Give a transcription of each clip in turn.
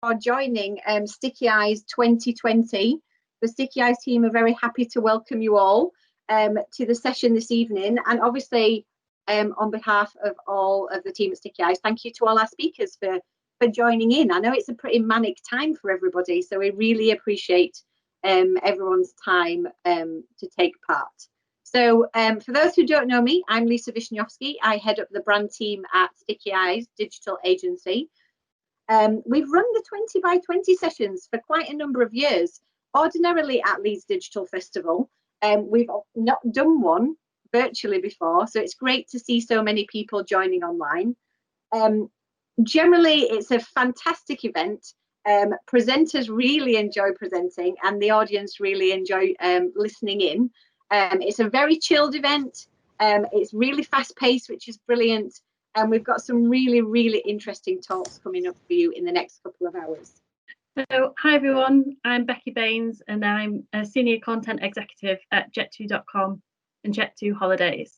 are joining Stickyeyes 2020. The Stickyeyes team are very happy to welcome you all to the session this evening, and obviously on behalf of all of the team at Stickyeyes, thank you to all our speakers for joining in. I know it's a pretty manic time for everybody, so we really appreciate everyone's time to take part. So for those who don't know me, I'm Lisa Vishnovsky. I head up the brand team at Stickyeyes Digital Agency. We've run the 20 by 20 sessions for quite a number of years, ordinarily at Leeds Digital Festival. We've not done one virtually before, so it's great to see so many people joining online. Generally, it's a fantastic event. Presenters really enjoy presenting, and the audience really enjoy listening in. It's a very chilled event. It's really fast paced, which is brilliant. And we've got some really, really interesting talks coming up for you in the next couple of hours. So, hi everyone, I'm Becky Bain and I'm a Senior Content Executive at Jet2.com and Jet2 Holidays.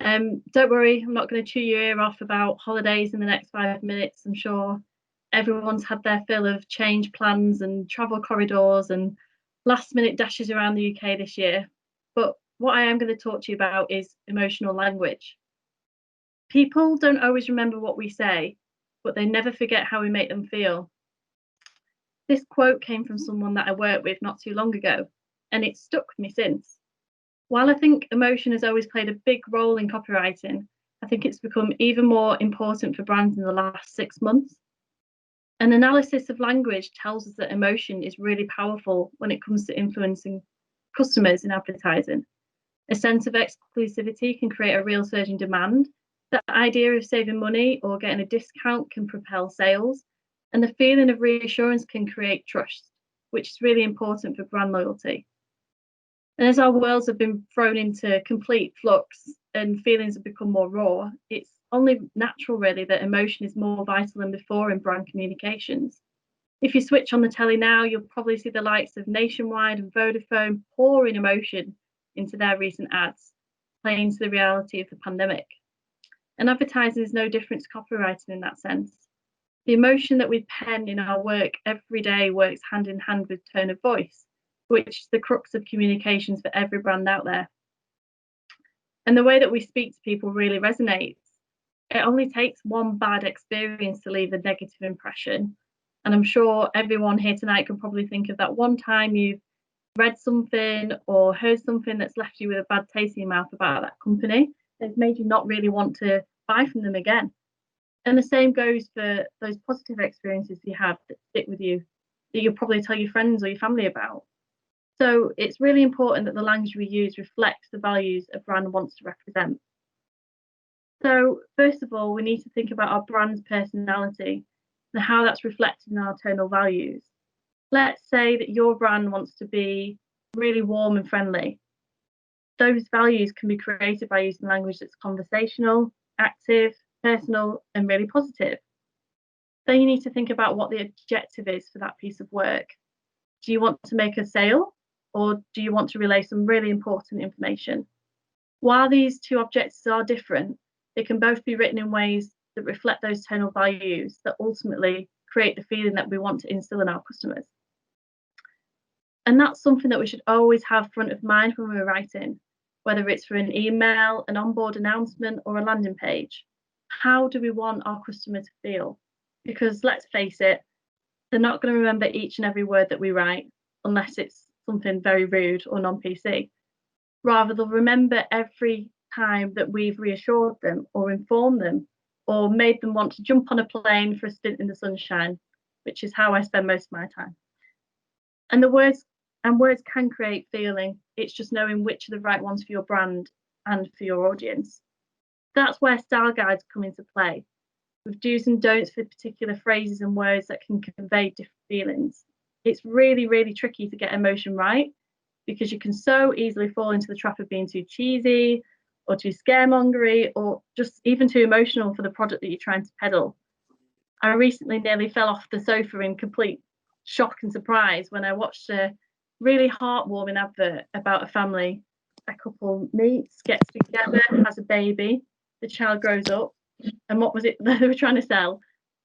Don't worry, I'm not going to chew your ear off about holidays in the next 5 minutes. I'm sure everyone's had their fill of change plans and travel corridors and last minute dashes around the UK this year. But what I am going to talk to you about is emotional language. People don't always remember what we say, but they never forget how we make them feel. This quote came from someone that I worked with not too long ago, and it's stuck with me since. While I think emotion has always played a big role in copywriting, I think it's become even more important for brands in the last 6 months. An analysis of language tells us that emotion is really powerful when it comes to influencing customers in advertising. A sense of exclusivity can create a real surge in demand. The idea of saving money or getting a discount can propel sales, and the feeling of reassurance can create trust, which is really important for brand loyalty. And as our worlds have been thrown into complete flux and feelings have become more raw, it's only natural really that emotion is more vital than before in brand communications. If you switch on the telly now, you'll probably see the likes of Nationwide and Vodafone pouring emotion into their recent ads, playing to the reality of the pandemic. And advertising is no different to copywriting in that sense. The emotion that we pen in our work every day works hand in hand with tone of voice, which is the crux of communications for every brand out there. And the way that we speak to people really resonates. It only takes one bad experience to leave a negative impression. And I'm sure everyone here tonight can probably think of that one time you've read something or heard something that's left you with a bad taste in your mouth about that company. It's made you not really want to buy from them again. And the same goes for those positive experiences you have that stick with you, that you'll probably tell your friends or your family about. So it's really important that the language we use reflects the values a brand wants to represent. So first of all, we need to think about our brand's personality and how that's reflected in our tonal values. Let's say that your brand wants to be really warm and friendly. Those values can be created by using language that's conversational, active, personal, and really positive. Then you need to think about what the objective is for that piece of work. Do you want to make a sale, or do you want to relay some really important information? While these two objectives are different, they can both be written in ways that reflect those tonal values that ultimately create the feeling that we want to instill in our customers. And that's something that we should always have front of mind when we're writing, whether it's for an email, an onboard announcement, or a landing page. How do we want our customer to feel? Because let's face it, they're not going to remember each and every word that we write unless it's something very rude or non-PC. Rather, they'll remember every time that we've reassured them or informed them or made them want to jump on a plane for a stint in the sunshine, which is how I spend most of my time. And words can create feeling. It's just knowing which are the right ones for your brand and for your audience. That's where style guides come into play, with do's and don'ts for particular phrases and words that can convey different feelings. It's really, really tricky to get emotion right because you can so easily fall into the trap of being too cheesy or too scaremongery or just even too emotional for the product that you're trying to peddle. I recently nearly fell off the sofa in complete shock and surprise when I watched a really heartwarming advert about a family. A couple meets, gets together, has a baby, the child grows up, and what was it that they were trying to sell?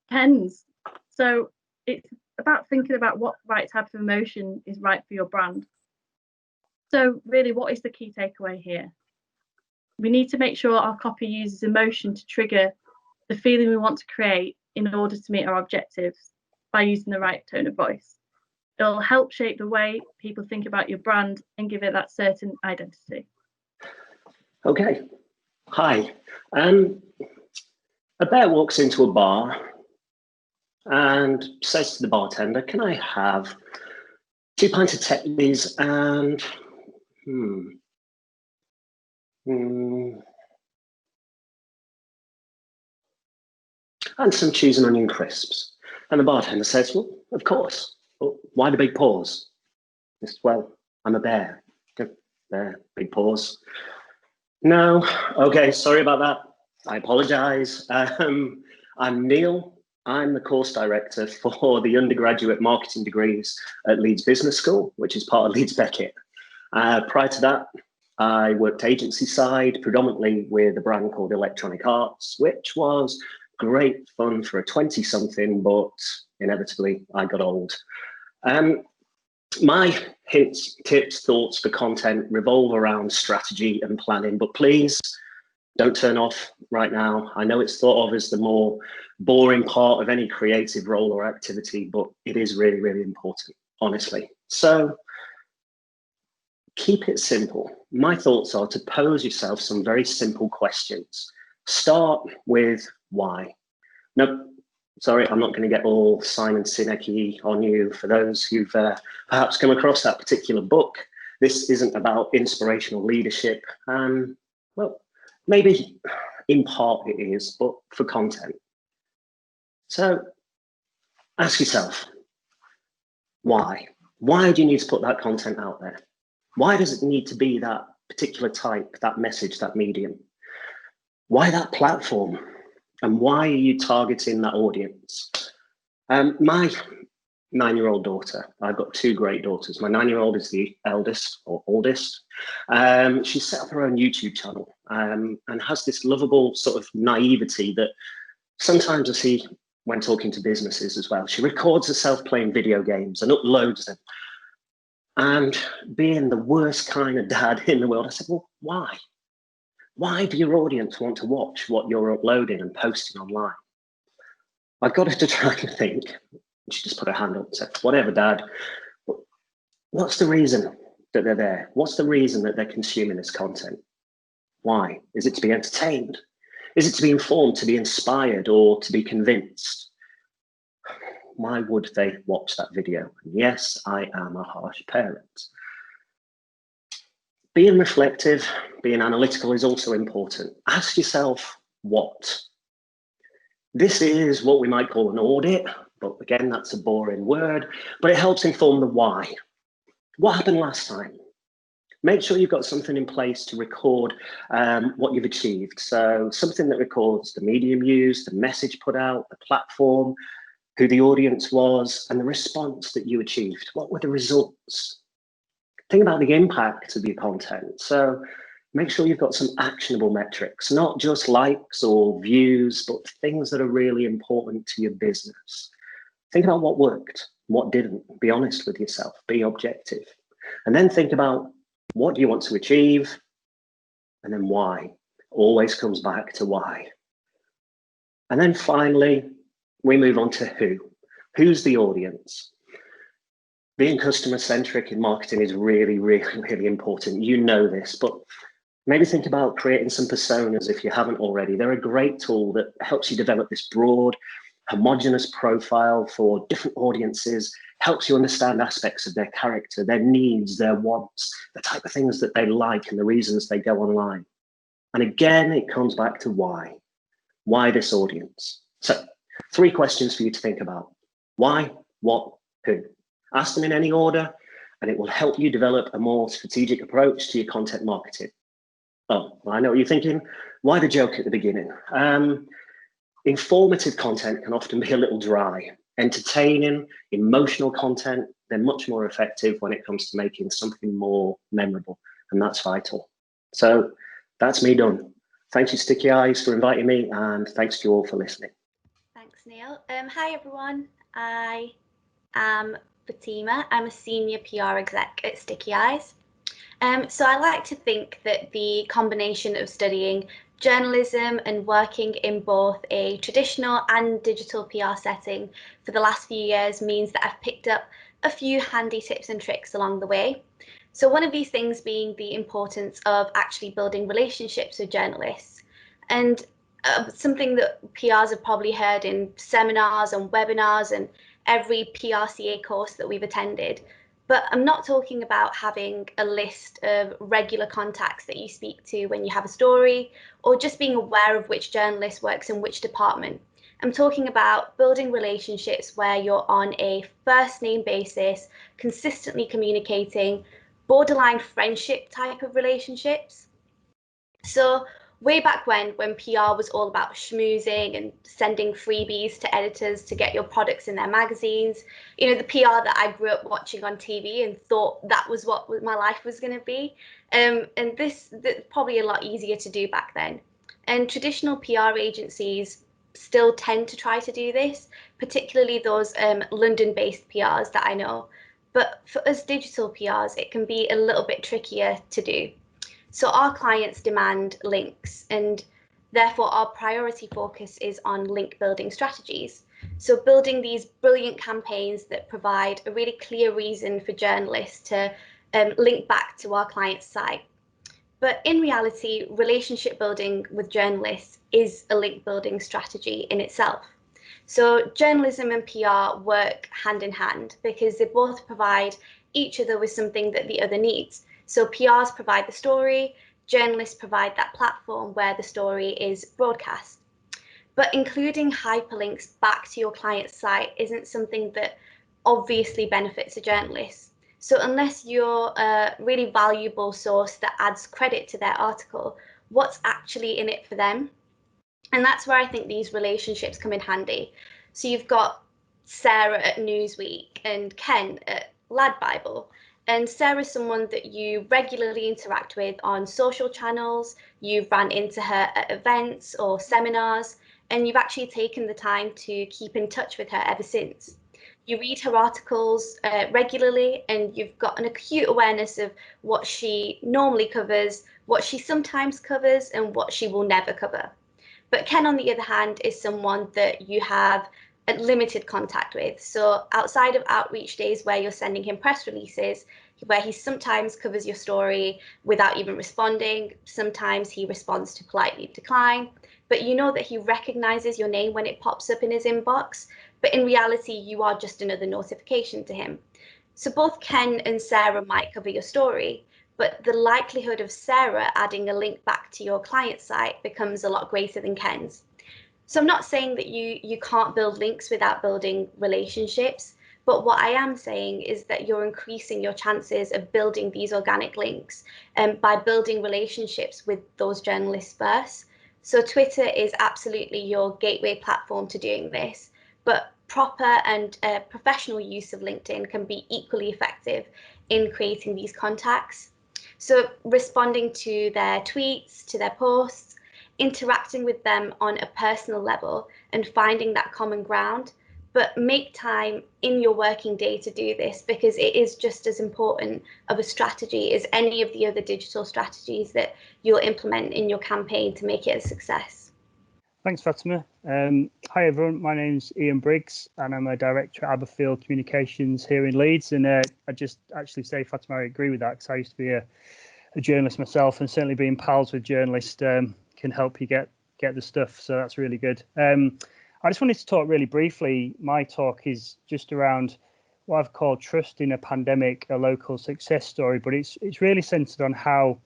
Pens. So it's about thinking about what right type of emotion is right for your brand. So really, what is the key takeaway here? We need to make sure our copy uses emotion to trigger the feeling we want to create in order to meet our objectives by using the right tone of voice. It'll help shape the way people think about your brand and give it that certain identity. Okay. Hi. A bear walks into a bar and says to the bartender, "Can I have 2 pints of Tetley's and and some cheese and onion crisps?" And the bartender says, "Well, of course. Well, why the big pause?" He says, "Well, I'm a bear." Bear, big pause. No, okay, sorry about that. I apologize. I'm Neil. I'm the course director for the undergraduate marketing degrees at Leeds Business School, which is part of Leeds Beckett. Prior to that, I worked agency side, predominantly with a brand called Electronic Arts, which was great fun for a 20-something, but inevitably I got old. My hints, tips, thoughts for content revolve around strategy and planning, but please don't turn off right now. I know it's thought of as the more boring part of any creative role or activity, but it is really, really important, honestly. So keep it simple. My thoughts are to pose yourself some very simple questions. Start with why. No, sorry, I'm not going to get all Simon Sinek-y on you. For those who've perhaps come across that particular book, this isn't about inspirational leadership. Well, maybe in part it is, but for content. So ask yourself, why? Why do you need to put that content out there? Why does it need to be that particular type, that message, that medium? Why that platform? And why are you targeting that audience? My 9-year-old daughter, I've got 2 great daughters. My 9-year-old is the eldest or oldest. She set up her own YouTube channel and has this lovable sort of naivety that sometimes I see when talking to businesses as well. She records herself playing video games and uploads them. And being the worst kind of dad in the world, I said, well, why? Why do your audience want to watch what you're uploading and posting online? I got her to try and think. She just put her hand up and said, whatever, Dad. What's the reason that they're there? What's the reason that they're consuming this content? Why? Is it to be entertained? Is it to be informed, to be inspired, or to be convinced? Why would they watch that video? And yes, I am a harsh parent. Being reflective, being analytical is also important. Ask yourself what. This is what we might call an audit, but again, that's a boring word, but it helps inform the why. What happened last time? Make sure you've got something in place to record what you've achieved. So something that records the medium used, the message put out, the platform, who the audience was, and the response that you achieved. What were the results? Think about the impact of your content. So make sure you've got some actionable metrics, not just likes or views, but things that are really important to your business. Think about what worked, what didn't. Be honest with yourself, be objective. And then think about what do you want to achieve, and then why. Always comes back to why. And then finally, we move on to who. Who's the audience? Being customer-centric in marketing is really, really, really important. You know this, but maybe think about creating some personas if you haven't already. They're a great tool that helps you develop this broad, homogeneous profile for different audiences, helps you understand aspects of their character, their needs, their wants, the type of things that they like and the reasons they go online. And again, it comes back to why. Why this audience? So 3 questions for you to think about. Why, what, who? Ask them in any order, and it will help you develop a more strategic approach to your content marketing. Oh, I know what you're thinking. Why the joke at the beginning? Informative content can often be a little dry. Entertaining, emotional content, they're much more effective when it comes to making something more memorable, and that's vital. So that's me done. Thank you, Stickyeyes, for inviting me, and thanks to you all for listening. Thanks, Neil. Hi, everyone. I am Fatima. I'm a senior PR exec at Stickyeyes. So I like to think that the combination of studying journalism and working in both a traditional and digital PR setting for the last few years means that I've picked up a few handy tips and tricks along the way. So one of these things being the importance of actually building relationships with journalists. And something that PRs have probably heard in seminars and webinars and every PRCA course that we've attended. But I'm not talking about having a list of regular contacts that you speak to when you have a story, or just being aware of which journalist works in which department. I'm talking about building relationships where you're on a first name basis, consistently communicating, borderline friendship type of relationships. So way back when PR was all about schmoozing and sending freebies to editors to get your products in their magazines, you know, the PR that I grew up watching on TV and thought that was what my life was going to be. And this probably a lot easier to do back then. And traditional PR agencies still tend to try to do this, particularly those London-based PRs that I know. But for us digital PRs, it can be a little bit trickier to do. So our clients demand links, and therefore our priority focus is on link building strategies. So building these brilliant campaigns that provide a really clear reason for journalists to link back to our client's site. But in reality, relationship building with journalists is a link building strategy in itself. So journalism and PR work hand in hand because they both provide each other with something that the other needs. So PRs provide the story, journalists provide that platform where the story is broadcast. But including hyperlinks back to your client's site isn't something that obviously benefits a journalist. So unless you're a really valuable source that adds credit to their article, what's actually in it for them? And that's where I think these relationships come in handy. So you've got Sarah at Newsweek and Ken at Lad Bible. And Sarah's someone that you regularly interact with on social channels, you've ran into her at events or seminars, and you've actually taken the time to keep in touch with her ever since. You read her articles regularly, and you've got an acute awareness of what she normally covers, what she sometimes covers, and what she will never cover. But Ken, on the other hand, is someone that you have a limited contact with. So outside of outreach days where you're sending him press releases, where he sometimes covers your story without even responding, sometimes he responds to politely decline, but you know that he recognizes your name when it pops up in his inbox, but in reality, you are just another notification to him. So both Ken and Sarah might cover your story, but the likelihood of Sarah adding a link back to your client site becomes a lot greater than Ken's. So I'm not saying that you can't build links without building relationships, but what I am saying is that you're increasing your chances of building these organic links by building relationships with those journalists first. So Twitter is absolutely your gateway platform to doing this, but proper and professional use of LinkedIn can be equally effective in creating these contacts. So responding to their tweets, to their posts, interacting with them on a personal level and finding that common ground, but make time in your working day to do this because it is just as important of a strategy as any of the other digital strategies that you'll implement in your campaign to make it a success. Thanks, Fatima. Hi, everyone. My name's Ian Briggs, and I'm a director at Aberfield Communications here in Leeds. And I just actually say, Fatima, I agree with that because I used to be a journalist myself, and certainly being pals with journalists can help you get the stuff. So that's really good. I just wanted to talk really briefly. My talk is just around what I've called Trust in a Pandemic, a local success story, but it's really centered on how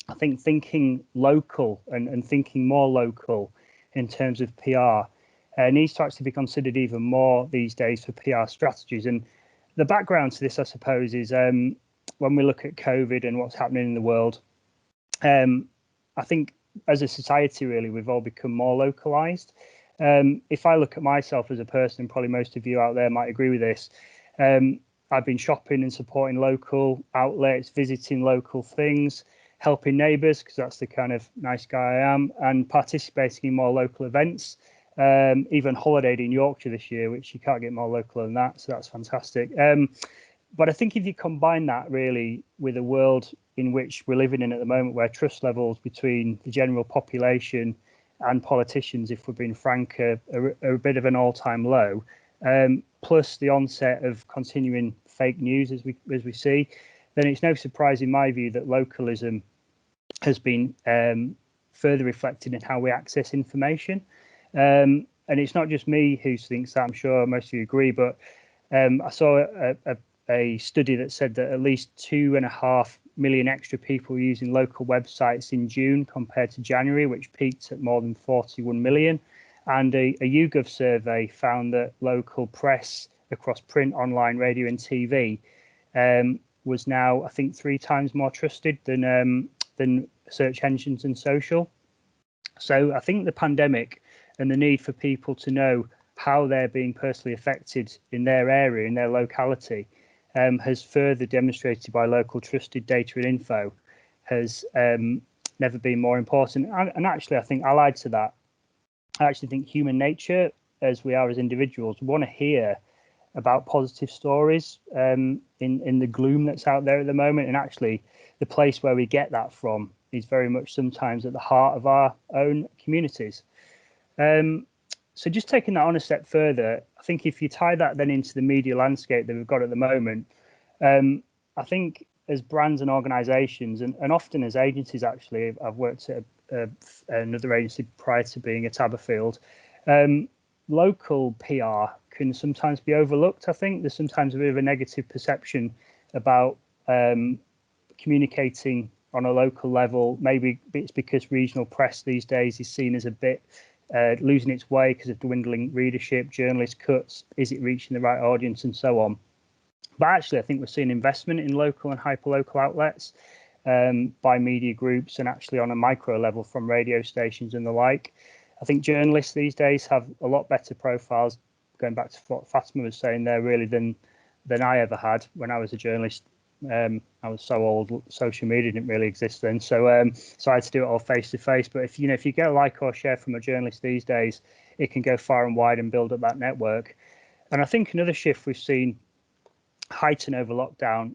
I think thinking local and thinking more local in terms of PR needs to actually be considered even more these days for PR strategies. And the background to this, I suppose, is when we look at COVID and what's happening in the world, I think as a society, really, we've all become more localized. If I look at myself as a person, probably most of you out there might agree with this. I've been shopping and supporting local outlets, visiting local things, helping neighbours, because that's the kind of nice guy I am, and participating in more local events. even holidayed in Yorkshire this year, which you can't get more local than that, so that's fantastic. But I think if you combine that really with a world in which we're living in at the moment, where trust levels between the general population and politicians, if we're being frank, are a bit of an all-time low, plus the onset of continuing fake news as we see, then it's no surprise in my view that localism has been further reflected in how we access information. And it's not just me who thinks that, I'm sure most of you agree, but I saw a study that said that at least 2.5 million extra people were using local websites in June compared to January, which peaked at more than 41 million. And a YouGov survey found that local press across print, online, radio and TV was now, I think, 3 times more trusted than search engines and social. So I think the pandemic and the need for people to know how they're being personally affected in their area, in their locality, has further demonstrated by local trusted data and info has never been more important. And actually, I think allied to that, I actually think human nature, as we are as individuals, want to hear about positive stories in the gloom that's out there at the moment. And actually, the place where we get that from is very much sometimes at the heart of our own communities. So just taking that on a step further, I think if you tie that then into the media landscape that we've got at the moment, I think as brands and organisations, and often as agencies, actually, I've worked at another agency prior to being at Aberfield, local PR can sometimes be overlooked. I think there's sometimes a bit of a negative perception about communicating on a local level. Maybe it's because regional press these days is seen as a bit losing its way because of dwindling readership, journalist cuts, is it reaching the right audience and so on. But actually, I think we're seeing investment in local and hyperlocal outlets by media groups and actually on a micro level from radio stations and the like. I think journalists these days have a lot better profiles, going back to what Fatima was saying there, really, than I ever had when I was a journalist. I was so old, social media didn't really exist then, so I had to do it all face to face. But if you get a like or share from a journalist these days, it can go far and wide and build up that network. And I think another shift we've seen heighten over lockdown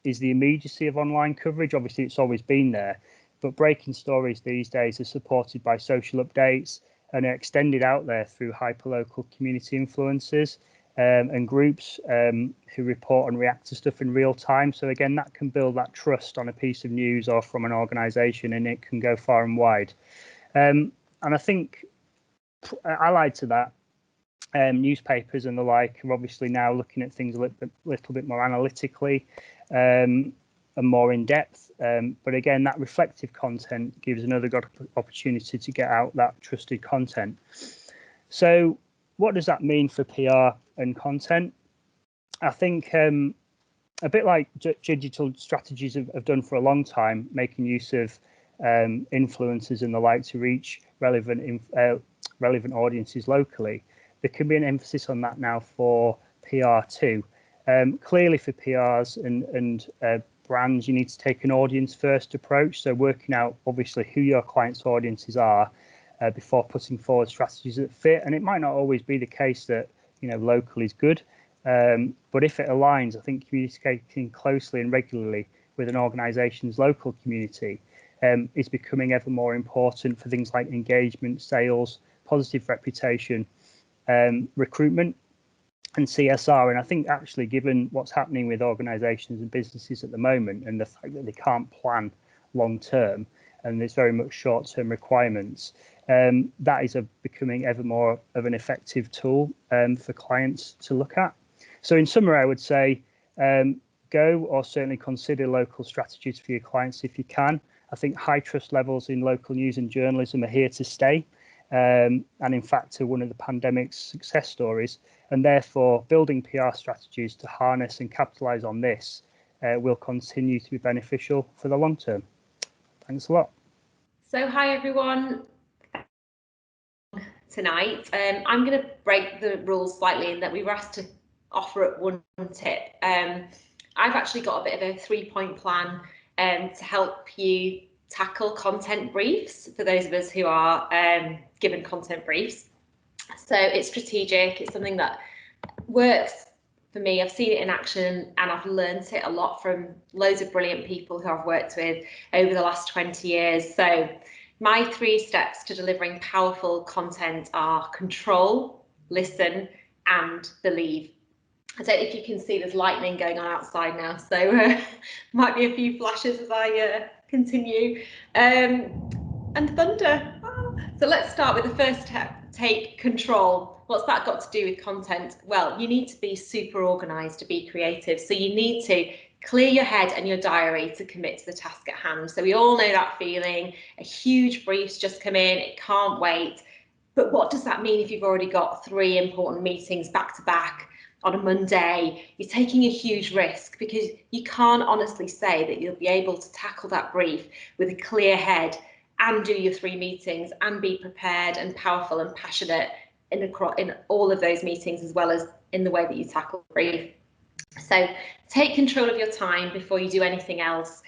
is the immediacy of online coverage. Obviously, it's always been there, but breaking stories these days are supported by social updates and are extended out there through hyperlocal community influencers and groups who report and react to stuff in real time. So again, that can build that trust on a piece of news or from an organisation, and it can go far and wide. And I think allied to that, newspapers and the like are obviously now looking at things a little bit more analytically and more in depth. But again, that reflective content gives another good opportunity to get out that trusted content. So what does that mean for PR and content? I think a bit like digital strategies have done for a long time, making use of influencers and the like to reach relevant audiences locally. There can be an emphasis on that now for PR too. Clearly for PRs and brands, you need to take an audience first approach. So working out obviously who your clients' audiences are before putting forward strategies that fit. And it might not always be the case that local is good, but if it aligns, I think communicating closely and regularly with an organisation's local community is becoming ever more important for things like engagement, sales, positive reputation, recruitment and CSR. And I think actually, given what's happening with organisations and businesses at the moment and the fact that they can't plan long term and there's very much short term requirements, that is becoming ever more of an effective tool for clients to look at. So in summary, I would say go or certainly consider local strategies for your clients if you can. I think high trust levels in local news and journalism are here to stay. And in fact, are one of the pandemic's success stories. And therefore, building PR strategies to harness and capitalise on this will continue to be beneficial for the long term. Thanks a lot. So hi, everyone. Tonight, I'm going to break the rules slightly in that we were asked to offer up one tip. I've actually got a bit of a 3-point plan to help you tackle content briefs for those of us who are given content briefs. So it's strategic, it's something that works for me. I've seen it in action and I've learned it a lot from loads of brilliant people who I've worked with over the last 20 years. So my 3 steps to delivering powerful content are control, listen, and believe. I don't know if you can see there's lightning going on outside now, so might be a few flashes as I continue. And thunder. So let's start with the first step, take control. What's that got to do with content? Well, you need to be super organised to be creative. So you need to clear your head and your diary to commit to the task at hand. So we all know that feeling, a huge brief's just come in, it can't wait. But what does that mean if you've already got 3 important meetings back to back on a Monday? You're taking a huge risk because you can't honestly say that you'll be able to tackle that brief with a clear head and do your 3 meetings and be prepared and powerful and passionate in all of those meetings, as well as in the way that you tackle the brief. So take control of your time before you do anything else.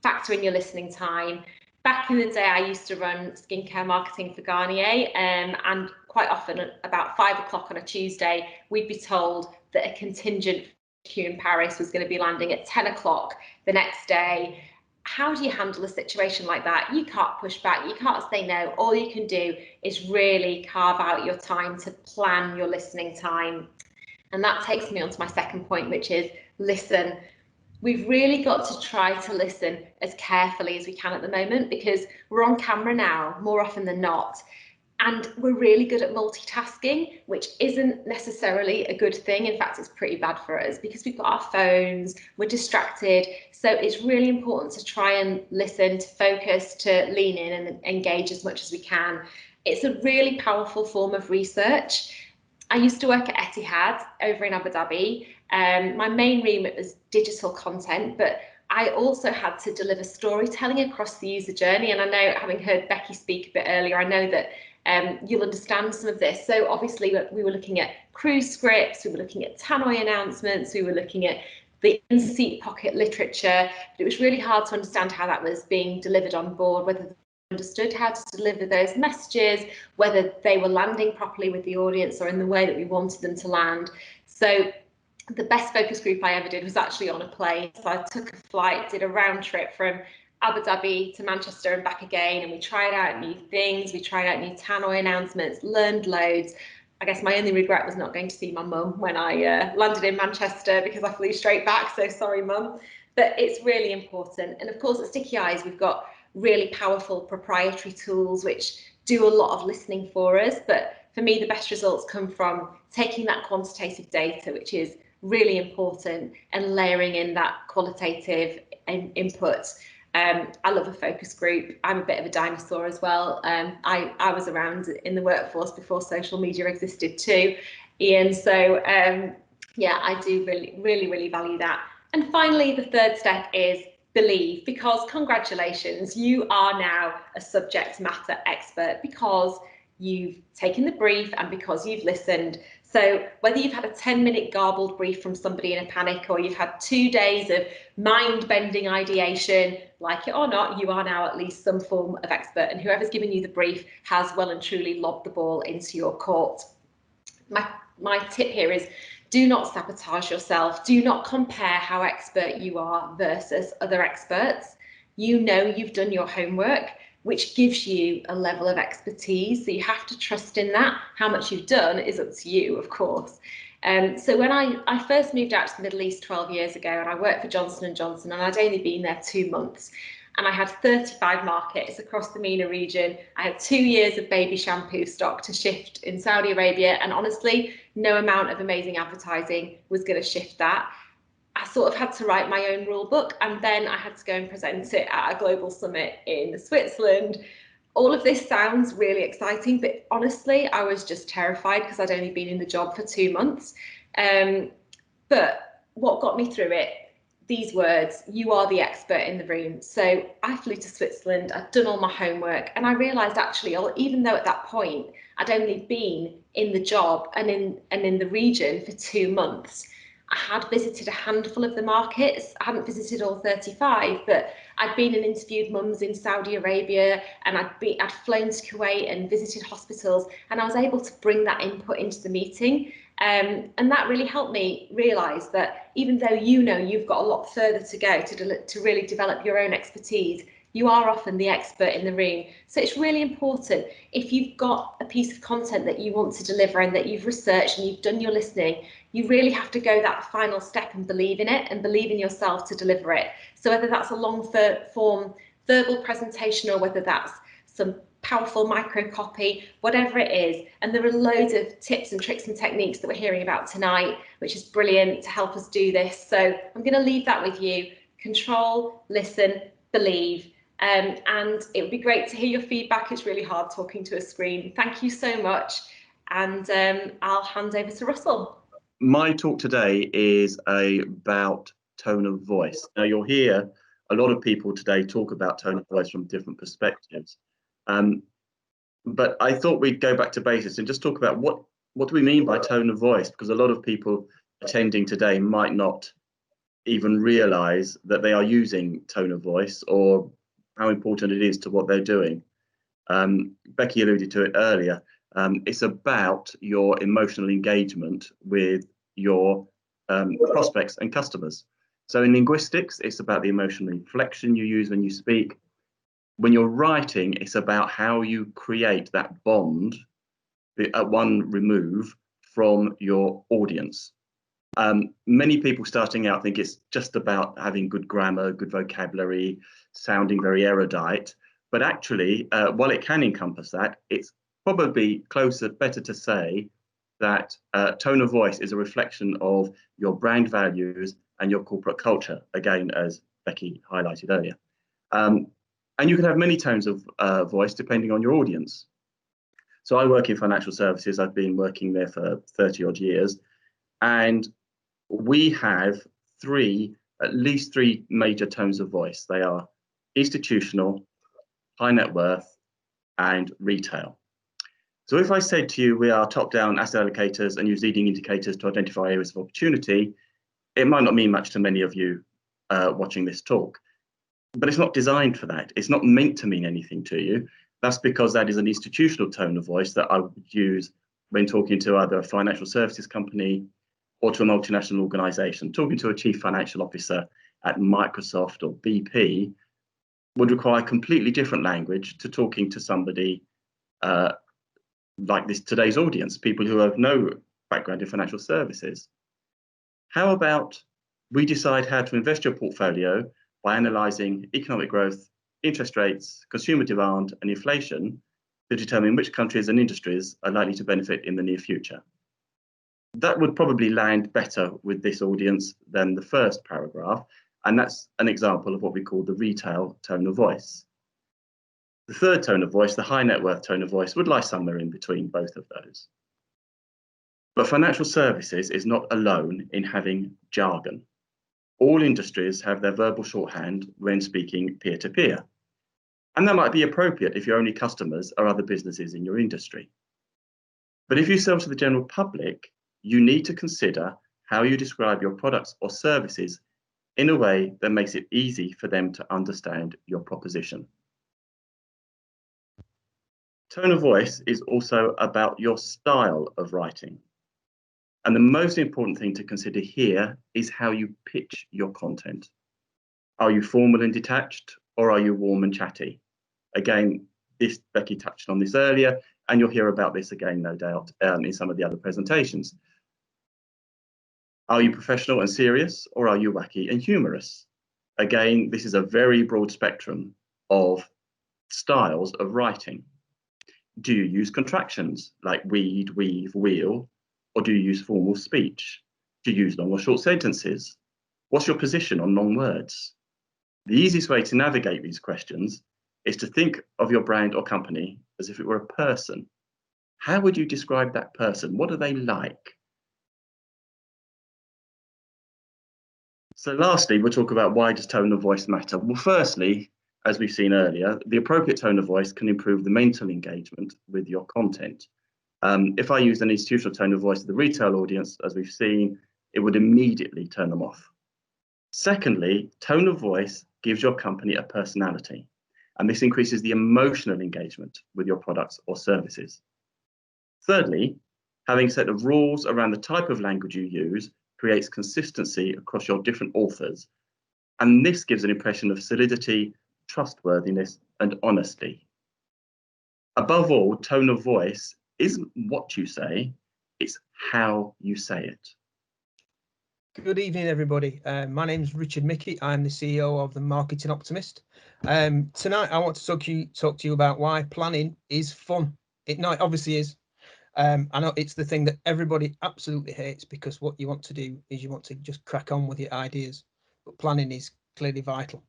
Factor in your listening time. Back in the day, I used to run skincare marketing for Garnier, and quite often at about 5 o'clock on a Tuesday, we'd be told that a contingent queue in Paris was going to be landing at 10 o'clock the next day. How do you handle a situation like that? You can't push back, you can't say no. All you can do is really carve out your time to plan your listening time. And that takes me on to my second point, which is listen. We've really got to try to listen as carefully as we can at the moment, because we're on camera now more often than not. And we're really good at multitasking, which isn't necessarily a good thing. In fact, it's pretty bad for us because we've got our phones, we're distracted. So it's really important to try and listen, to focus, to lean in and engage as much as we can. It's a really powerful form of research. I used to work at Etihad over in Abu Dhabi. My main remit was digital content, but I also had to deliver storytelling across the user journey. And I know, having heard Becky speak a bit earlier, I know that you'll understand some of this. So obviously we were looking at cruise scripts, we were looking at tannoy announcements, we were looking at the in-seat pocket literature, but it was really hard to understand how that was being delivered on board, whether they understood how to deliver those messages, whether they were landing properly with the audience or in the way that we wanted them to land. So the best focus group I ever did was actually on a plane. So I took a flight, did a round trip from Abu Dhabi to Manchester and back again, and we tried out new things, we tried out new tannoy announcements, learned loads. I guess my only regret was not going to see my mum when I landed in Manchester, because I flew straight back, so sorry mum. But it's really important. And of course at Stickyeyes we've got really powerful proprietary tools which do a lot of listening for us, but for me the best results come from taking that quantitative data, which is really important, and layering in that qualitative input. I love a focus group. I'm a bit of a dinosaur as well. I was around in the workforce before social media existed too, Ian. So yeah, I do really value that. And finally, the third step is believe, because congratulations, you are now a subject matter expert because you've taken the brief and because you've listened. So whether you've had a 10-minute garbled brief from somebody in a panic, or you've had 2 days of mind-bending ideation, like it or not, you are now at least some form of expert, and whoever's given you the brief has well and truly lobbed the ball into your court. My tip here is, do not sabotage yourself. Do not compare how expert you are versus other experts. You know you've done your homework, which gives you a level of expertise. So you have to trust in that. How much you've done is up to you, of course. So when I first moved out to the Middle East 12 years ago, and I worked for Johnson & Johnson, and I'd only been there 2 months, and I had 35 markets across the MENA region. I had 2 years of baby shampoo stock to shift in Saudi Arabia, and honestly, no amount of amazing advertising was going to shift that. I sort of had to write my own rule book, and then I had to go and present it at a global summit in Switzerland. All of this sounds really exciting, but honestly, I was just terrified because I'd only been in the job for 2 months. But what got me through it, these words, you are the expert in the room. So I flew to Switzerland, I'd done all my homework, and I realised actually, even though at that point I'd only been in the job and in the region for 2 months, I had visited a handful of the markets. I hadn't visited all 35, but I'd been and interviewed mums in Saudi Arabia, and I'd flown to Kuwait and visited hospitals, and I was able to bring that input into the meeting. And that really helped me realise that even though you've got a lot further to go to really develop your own expertise, you are often the expert in the room. So it's really important, if you've got a piece of content that you want to deliver and that you've researched and you've done your listening, you really have to go that final step and believe in it and believe in yourself to deliver it. So whether that's a long form verbal presentation or whether that's some powerful micro copy, whatever it is. And there are loads of tips and tricks and techniques that we're hearing about tonight, which is brilliant to help us do this. So I'm going to leave that with you. Control, listen, believe. And it would be great to hear your feedback. It's really hard talking to a screen. Thank you so much. And I'll hand over to Russell. My talk today is about tone of voice. Now, you'll hear a lot of people today talk about tone of voice from different perspectives. But I thought we'd go back to basics and just talk about what do we mean by tone of voice, because a lot of people attending today might not even realise that they are using tone of voice or how important it is to what they're doing. Becky alluded to it earlier. It's about your emotional engagement with your prospects and customers. So in linguistics, it's about the emotional inflection you use when you speak. When you're writing, it's about how you create that bond at one remove from your audience. Many people starting out think it's just about having good grammar, good vocabulary, sounding very erudite. But actually, while it can encompass that, it's probably better to say that tone of voice is a reflection of your brand values and your corporate culture, again, as Becky highlighted earlier. And you can have many tones of voice depending on your audience. So I work in financial services. I've been working there for 30 odd years. And we have at least three major tones of voice. They are institutional, high net worth, and retail. So if I said to you, we are top-down asset allocators and use leading indicators to identify areas of opportunity, it might not mean much to many of you watching this talk. But it's not designed for that. It's not meant to mean anything to you. That's because that is an institutional tone of voice that I would use when talking to either a financial services company or to a multinational organization. Talking to a chief financial officer at Microsoft or BP would require completely different language to talking to somebody like today's audience, people who have no background in financial services. How about we decide how to invest your portfolio by analysing economic growth, interest rates, consumer demand and inflation to determine which countries and industries are likely to benefit in the near future. That would probably land better with this audience than the first paragraph, and that's an example of what we call the retail tone of voice. The third tone of voice, the high net worth tone of voice, would lie somewhere in between both of those. But financial services is not alone in having jargon. All industries have their verbal shorthand when speaking peer-to-peer. And that might be appropriate if your only customers are other businesses in your industry. But if you sell to the general public, you need to consider how you describe your products or services in a way that makes it easy for them to understand your proposition. Tone of voice is also about your style of writing. And the most important thing to consider here is how you pitch your content. Are you formal and detached, or are you warm and chatty? Again, Becky touched on this earlier, and you'll hear about this again, no doubt, in some of the other presentations. Are you professional and serious, or are you wacky and humorous? Again, this is a very broad spectrum of styles of writing. Do you use contractions like weed, weave, wheel, or do you use formal speech? Do you use long or short sentences? What's your position on long words? The easiest way to navigate these questions is to think of your brand or company as if it were a person. How would you describe that person? What are they like? So lastly, we'll talk about why does tone of voice matter? Well, firstly, as we've seen earlier, the appropriate tone of voice can improve the mental engagement with your content. If I use an institutional tone of voice to the retail audience, as we've seen, it would immediately turn them off. Secondly, tone of voice gives your company a personality, and this increases the emotional engagement with your products or services. Thirdly, having a set of rules around the type of language you use creates consistency across your different authors, and this gives an impression of solidity, trustworthiness, and honesty. Above all, tone of voice isn't what you say, it's how you say it. Good evening, everybody. My name is Richard Mickey. I'm the CEO of The Marketing Optimist. Tonight, I want to talk to you about why planning is fun. It obviously is. I know it's the thing that everybody absolutely hates, because what you want to do is you want to just crack on with your ideas. But planning is clearly vital.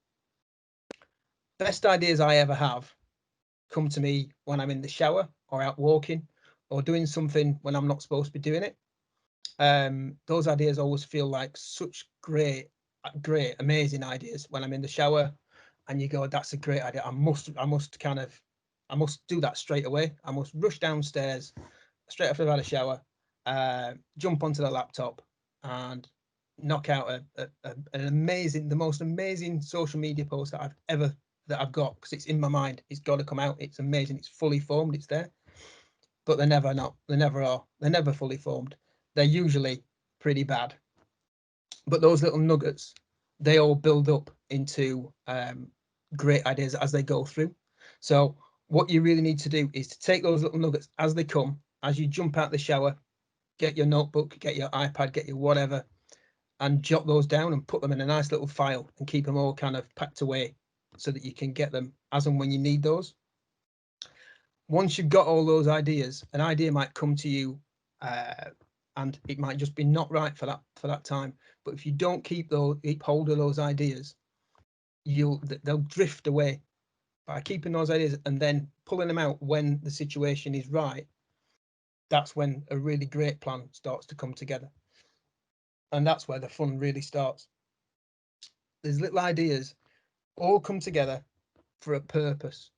Best ideas I ever have come to me when I'm in the shower or out walking or doing something when I'm not supposed to be doing it. Those ideas always feel like such great, amazing ideas when I'm in the shower, and you go, that's a great idea. I must do that straight away. I must rush downstairs straight after I've had a shower, jump onto the laptop and knock out the most amazing social media post that I've got, because it's in my mind. It's got to come out. It's amazing. It's fully formed. It's there. But they're never not. They never are. They're never fully formed. They're usually pretty bad. But those little nuggets, they all build up into great ideas as they go through. So what you really need to do is to take those little nuggets as they come, as you jump out the shower, get your notebook, get your iPad, get your whatever, and jot those down and put them in a nice little file and keep them all kind of packed away so that you can get them as and when you need those. Once you've got all those ideas, an idea might come to you and it might just be not right for that time. But if you don't keep hold of those ideas, they'll drift away. By keeping those ideas and then pulling them out when the situation is right, that's when a really great plan starts to come together. And that's where the fun really starts. These little ideas all come together for a purpose.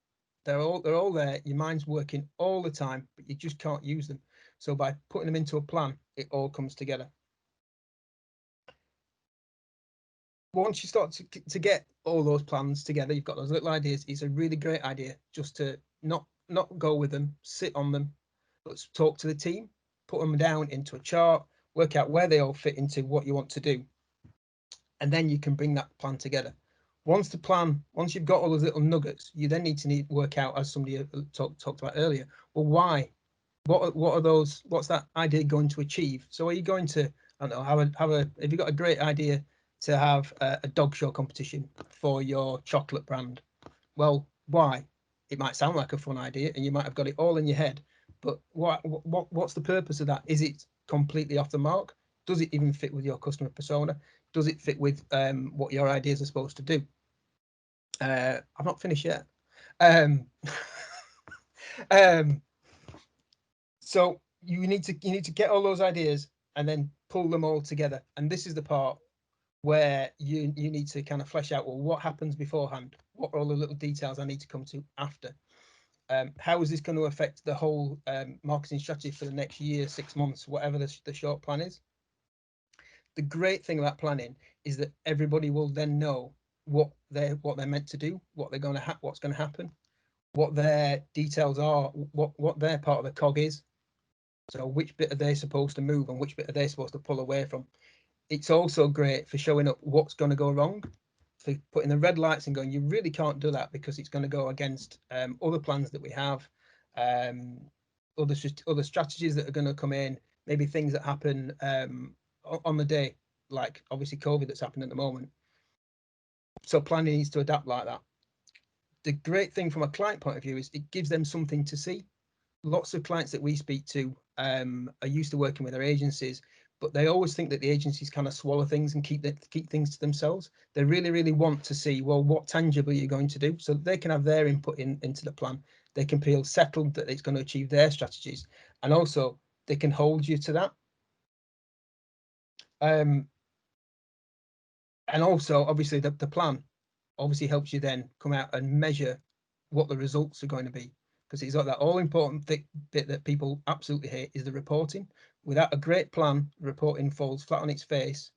They're all there. Your mind's working all the time, but you just can't use them. So by putting them into a plan, it all comes together. Once you start to get all those plans together, you've got those little ideas. It's a really great idea just to not go with them, sit on them, but talk to the team, put them down into a chart, work out where they all fit into what you want to do. And then you can bring that plan together. Once you've got all those little nuggets, you then need to work out, as somebody talked about earlier, well, why? What are those? What's that idea going to achieve? So are you going to, I don't know, have you got a great idea to have a dog show competition for your chocolate brand? Well, why? It might sound like a fun idea and you might have got it all in your head, but what's the purpose of that? Is it completely off the mark? Does it even fit with your customer persona? Does it fit with what your ideas are supposed to do? I've not finished yet. So you need to get all those ideas and then pull them all together. And this is the part where you need to kind of flesh out, well, what happens beforehand? What are all the little details I need to come to after? How is this going to affect the whole marketing strategy for the next year, 6 months, whatever the short plan is? The great thing about planning is that everybody will then know what they're meant to do, what's going to happen, what their details are, what their part of the cog is. So which bit are they supposed to move and which bit are they supposed to pull away from? It's also great for showing up what's going to go wrong, for putting the red lights and going, you really can't do that because it's going to go against other plans that we have, other strategies that are going to come in, maybe things that happen on the day, like obviously COVID that's happening at the moment. So planning needs to adapt like that. The great thing from a client point of view is it gives them something to see. Lots of clients that we speak to are used to working with their agencies, but they always think that the agencies kind of swallow things and keep things to themselves. They really, really want to see, well, what tangibly you're going to do, so that they can have their input into the plan. They can feel settled that it's going to achieve their strategies, and also they can hold you to that. And also, obviously, the plan obviously helps you then come out and measure what the results are going to be. because it's like that all important bit that people absolutely hate is the reporting. Without a great plan, reporting falls flat on its face.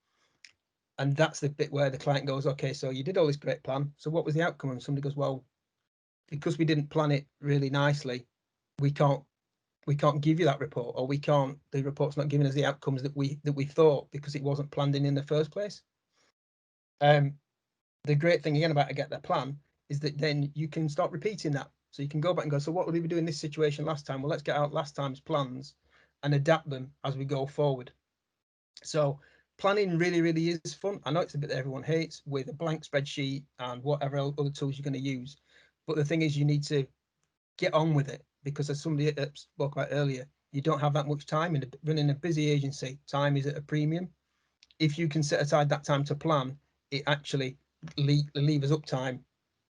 And that's the bit where the client goes, okay, so you did all this great plan. So what was the outcome? And somebody goes, well, because we didn't plan it really nicely, we can't give you that report, or the report's not giving us the outcomes that we thought, because it wasn't planned in the first place. The great thing again about a get their plan is that then you can start repeating that. So you can go back and go, so what would we be doing in this situation last time? Well, let's get out last time's plans and adapt them as we go forward. So planning really, really is fun. I know it's a bit that everyone hates, with a blank spreadsheet and whatever other tools you're going to use. But the thing is, you need to get on with it, because as somebody spoke about earlier, you don't have that much time. In running a busy agency, time is at a premium. If you can set aside that time to plan, it actually levers up time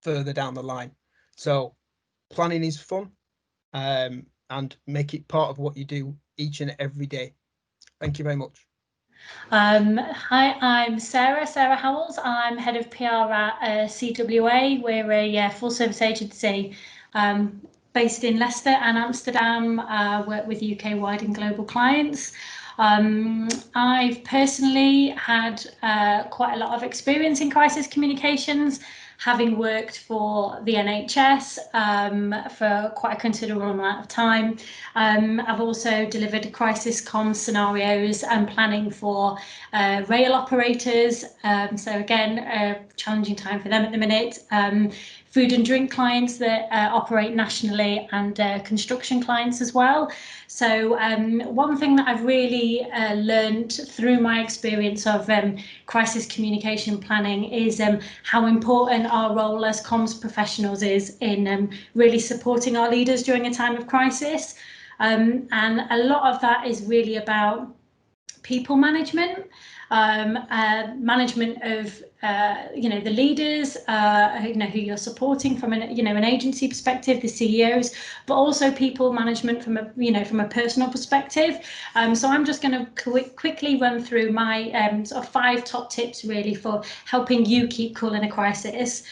further down the line. So planning is fun, and make it part of what you do each and every day. Thank you very much. Hi, I'm Sarah Howells. I'm head of PR at CWA. We're a full service agency based in Leicester and Amsterdam, work with UK-wide and global clients. I've personally had quite a lot of experience in crisis communications, having worked for the NHS for quite a considerable amount of time. I've also delivered crisis comms scenarios and planning for rail operators. So again, a challenging time for them at the minute. Food and drink clients that operate nationally, and construction clients as well. So one thing that I've really learned through my experience of crisis communication planning is how important our role as comms professionals is in really supporting our leaders during a time of crisis. And a lot of that is really about people management, management of the leaders, who you're supporting from an agency perspective, the CEOs, but also people management from a personal perspective. So I'm just going to quickly run through my sort of 5 top tips really for helping you keep cool in a crisis.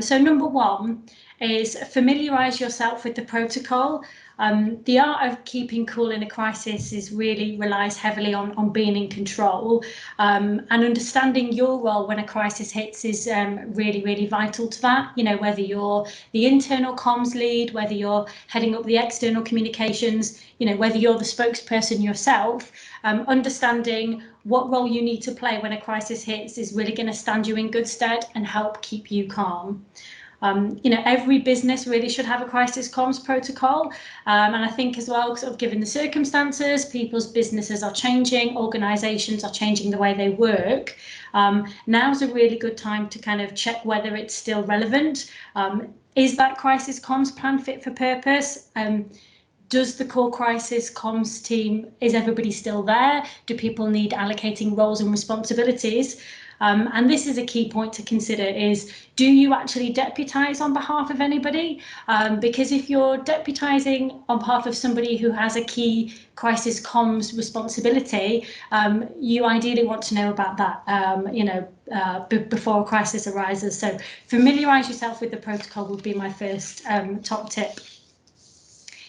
So number 1 is familiarize yourself with the protocol. The art of keeping cool in a crisis relies heavily on being in control, and understanding your role when a crisis hits is really, really vital to that. Whether you're the internal comms lead, whether you're heading up the external communications, whether you're the spokesperson yourself, understanding what role you need to play when a crisis hits is really going to stand you in good stead and help keep you calm. Every business really should have a crisis comms protocol, and I think as well, sort of given the circumstances, people's businesses are changing, organisations are changing the way they work. Now's a really good time to kind of check whether it's still relevant. Is that crisis comms plan fit for purpose? Does the core crisis comms team, is everybody still there? Do people need allocating roles and responsibilities? And this is a key point to consider, is do you actually deputise on behalf of anybody? Because if you're deputising on behalf of somebody who has a key crisis comms responsibility, you ideally want to know about that, before a crisis arises. So familiarise yourself with the protocol would be my first top tip.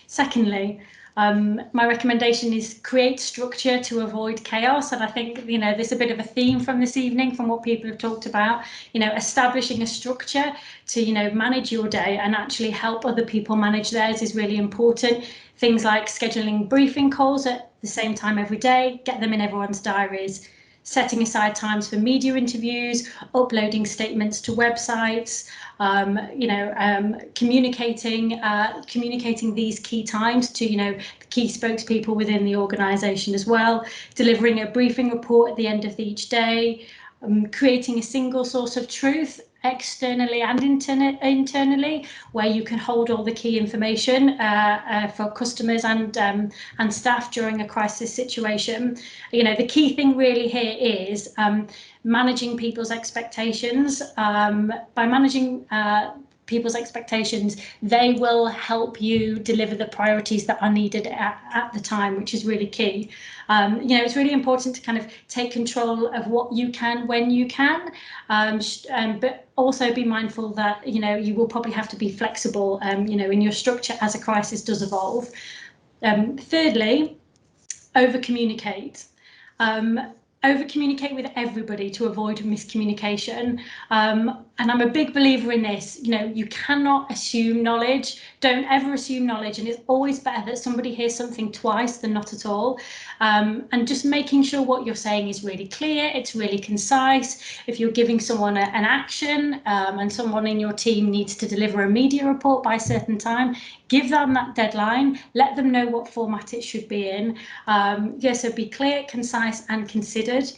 Secondly, my recommendation is create structure to avoid chaos. And I think, there's a bit of a theme from this evening from what people have talked about, establishing a structure to, manage your day and actually help other people manage theirs is really important. Things like scheduling briefing calls at the same time every day, get them in everyone's diaries, setting aside times for media interviews, uploading statements to websites, communicating these key times to key spokespeople within the organisation as well, delivering a briefing report at the end of each day, creating a single source of truth externally and internally, where you can hold all the key information for customers and staff during a crisis situation. The key thing really here is managing people's expectations. By managing people's expectations, they will help you deliver the priorities that are needed at the time, which is really key. It's really important to kind of take control of what you can when you can, but also be mindful that, you will probably have to be flexible, in your structure as a crisis does evolve. Thirdly, over-communicate. Over-communicate with everybody to avoid miscommunication. And I'm a big believer in this. You cannot assume knowledge. Don't ever assume knowledge. And it's always better that somebody hears something twice than not at all. And just making sure what you're saying is really clear, it's really concise. If you're giving someone an action and someone in your team needs to deliver a media report by a certain time, give them that deadline, let them know what format it should be in. So be clear, concise and considered.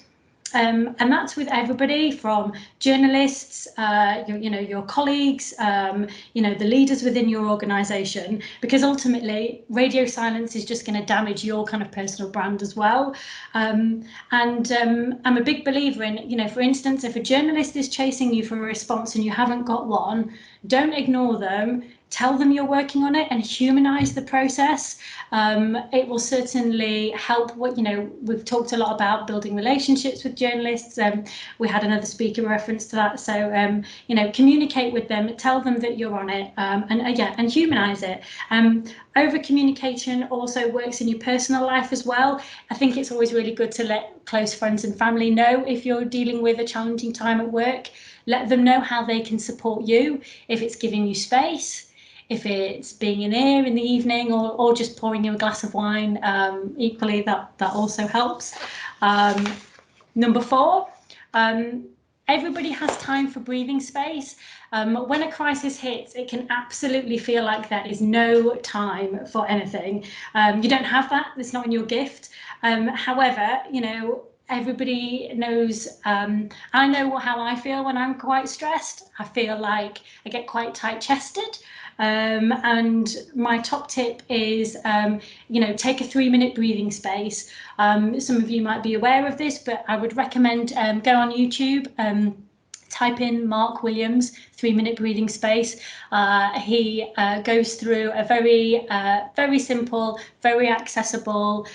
And that's with everybody from journalists, your colleagues, the leaders within your organisation, because ultimately radio silence is just going to damage your kind of personal brand as well. I'm a big believer in, for instance, if a journalist is chasing you for a response and you haven't got one, don't ignore them. Tell them you're working on it and humanise the process. It will certainly help. We've talked a lot about building relationships with journalists. We had another speaker reference to that. So, communicate with them, tell them that you're on it, and humanise it. Over communication also works in your personal life as well. I think it's always really good to let close friends and family know if you're dealing with a challenging time at work. Let them know how they can support you, if it's giving you space, if it's being an ear in the evening, or just pouring you a glass of wine. Equally, that also helps. Number 4, everybody has time for breathing space. When a crisis hits, it can absolutely feel like there is no time for anything. You don't have that, it's not in your gift. However, everybody knows, I know how I feel when I'm quite stressed. I feel like I get quite tight-chested. And my top tip is, take a 3-minute breathing space. Some of you might be aware of this, but I would recommend go on YouTube, type in Mark Williams 3-minute breathing space. He goes through a very simple, very accessible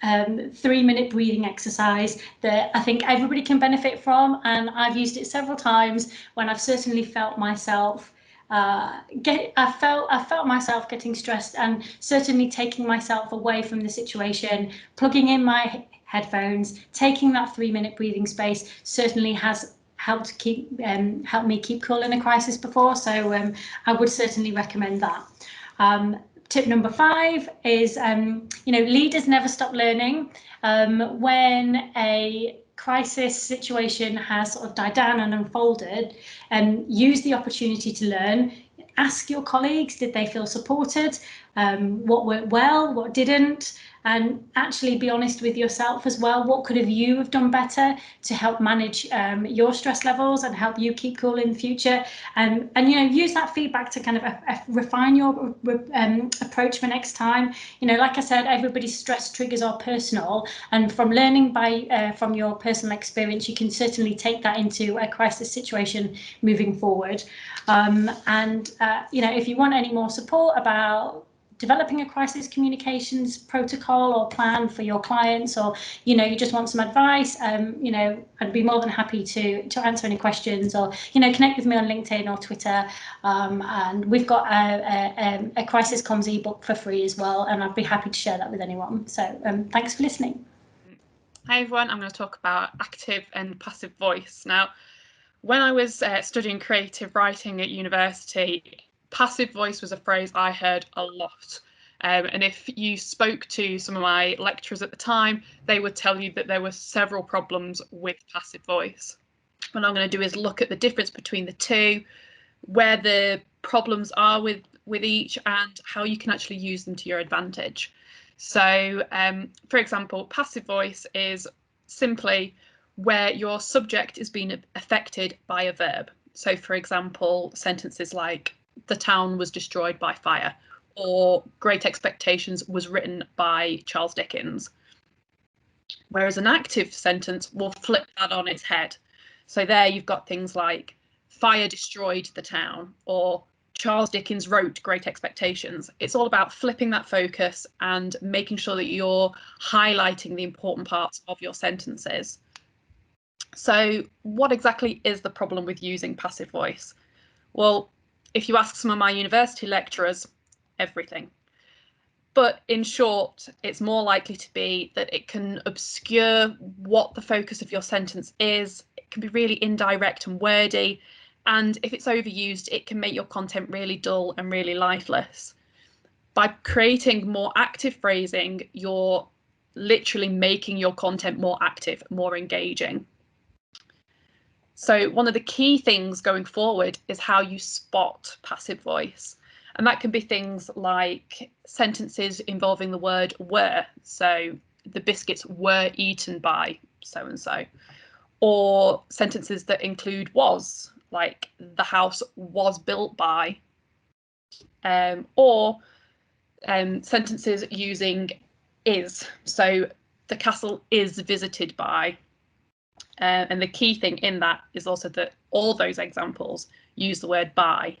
3-minute breathing exercise that I think everybody can benefit from, and I've used it several times when I've certainly felt myself I felt myself getting stressed, and certainly taking myself away from the situation, plugging in my headphones, taking that 3-minute breathing space certainly has helped me keep cool in a crisis before. So I would certainly recommend that. Tip number 5 is, leaders never stop learning. When a crisis situation has sort of died down and unfolded, use the opportunity to learn. Ask your colleagues, did they feel supported? What worked well, what didn't? And actually be honest with yourself as well. What could you have done better to help manage your stress levels and help you keep cool in the future? And use that feedback to kind of refine your approach for next time. Like I said, everybody's stress triggers are personal, and from learning from your personal experience, you can certainly take that into a crisis situation moving forward. If you want any more support about developing a crisis communications protocol or plan for your clients, or you just want some advice, I'd be more than happy to answer any questions, or connect with me on LinkedIn or Twitter, and we've got a crisis comms ebook for free as well, and I'd be happy to share that with anyone. So thanks for listening. Hi everyone, I'm going to talk about active and passive voice. Now, when I was studying creative writing at university, passive voice was a phrase I heard a lot. And if you spoke to some of my lecturers at the time, they would tell you that there were several problems with passive voice. What I'm going to do is look at the difference between the two, where the problems are with each, and how you can actually use them to your advantage. So, for example, passive voice is simply where your subject is being affected by a verb. So, for example, sentences like, the town was destroyed by fire, or Great Expectations was written by Charles Dickens. Whereas an active sentence will flip that on its head. So there you've got things like, fire destroyed the town, or Charles Dickens wrote Great Expectations. It's all about flipping that focus and making sure that you're highlighting the important parts of your sentences. So what exactly is the problem with using passive voice? Well, if you ask some of my university lecturers, everything. But in short, it's more likely to be that it can obscure what the focus of your sentence is. It can be really indirect and wordy. And if it's overused, it can make your content really dull and really lifeless. By creating more active phrasing, you're literally making your content more active, more engaging. So one of the key things going forward is how you spot passive voice. And that can be things like sentences involving the word were. So the biscuits were eaten by so-and-so. Or sentences that include was, like the house was built by. Or sentences using is. So the castle is visited by. And the key thing in that is also that all those examples use the word by.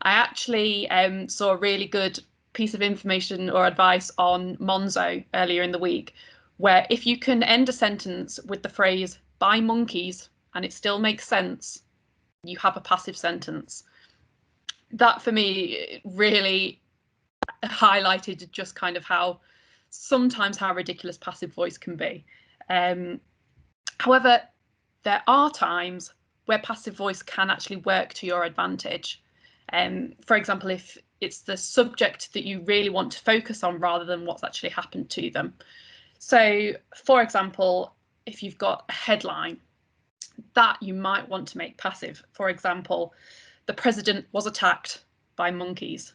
I actually saw a really good piece of information or advice on Monzo earlier in the week, where if you can end a sentence with the phrase by monkeys and it still makes sense, you have a passive sentence. That for me really highlighted just kind of how ridiculous passive voice can be. However, there are times where passive voice can actually work to your advantage. For example, if it's the subject that you really want to focus on rather than what's actually happened to them. So, for example, if you've got a headline that you might want to make passive, for example, the president was attacked by monkeys.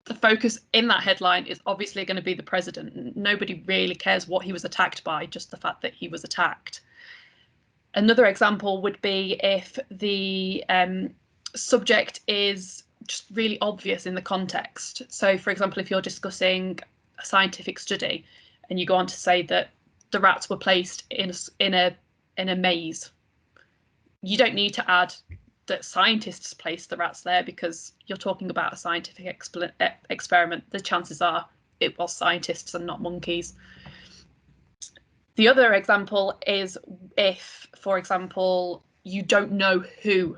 The focus in that headline is obviously going to be the president. Nobody really cares what he was attacked by, just the fact that he was attacked. Another example would be if the subject is just really obvious in the context. So, for example, if you're discussing a scientific study and you go on to say that the rats were placed in a maze, you don't need to add that scientists placed the rats there because you're talking about a scientific experiment. The chances are it was scientists and not monkeys. The other example is if, for example, you don't know who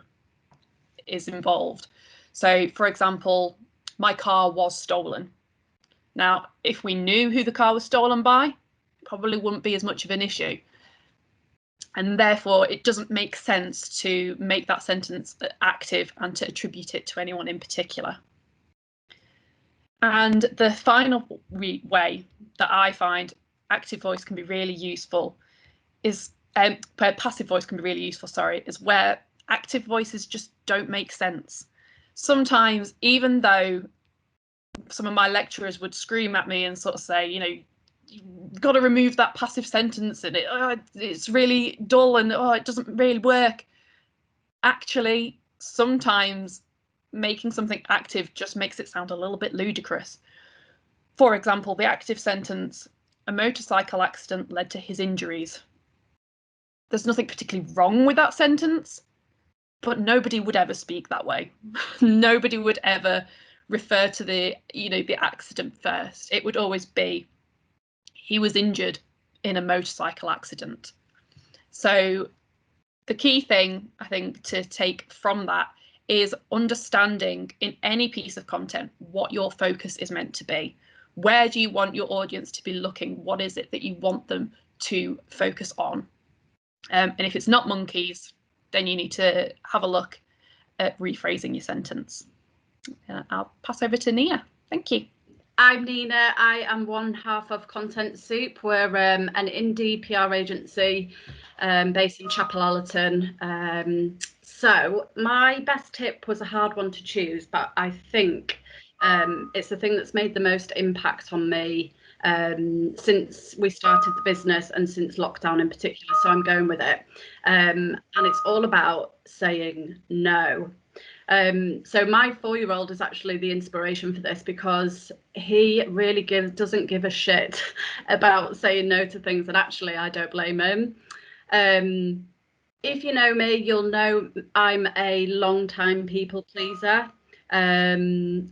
is involved. So, for example, my car was stolen. Now, if we knew who the car was stolen by, it probably wouldn't be as much of an issue. And therefore, it doesn't make sense to make that sentence active and to attribute it to anyone in particular. And the final way that I find active voice can be really useful is passive voice can be really useful, is where active voices just don't make sense. Sometimes, even though some of my lecturers would scream at me and sort of say, you know, you've got to remove that passive sentence and it's really dull and it doesn't really work. Actually, sometimes making something active just makes it sound a little bit ludicrous. For example, the active sentence, a motorcycle accident led to his injuries. There's nothing particularly wrong with that sentence, but nobody would ever speak that way. Nobody would ever refer to the accident first. It would always be, he was injured in a motorcycle accident. So the key thing, I think, to take from that is understanding in any piece of content what your focus is meant to be. Where do you want your audience to be looking? What is it that you want them to focus on? And if it's not monkeys, then you need to have a look at rephrasing your sentence. I'll pass over to Nia. Thank you. I'm Nina. I am one half of Content Soup. We're an indie PR agency based in Chapel Allerton. So my best tip was a hard one to choose, but I think it's the thing that's made the most impact on me since we started the business and since lockdown in particular. So I'm going with it. And it's all about saying no. So my 4-year-old is actually the inspiration for this because he really doesn't give a shit about saying no to things, and actually I don't blame him. if you know me, you'll know I'm a long-time people pleaser.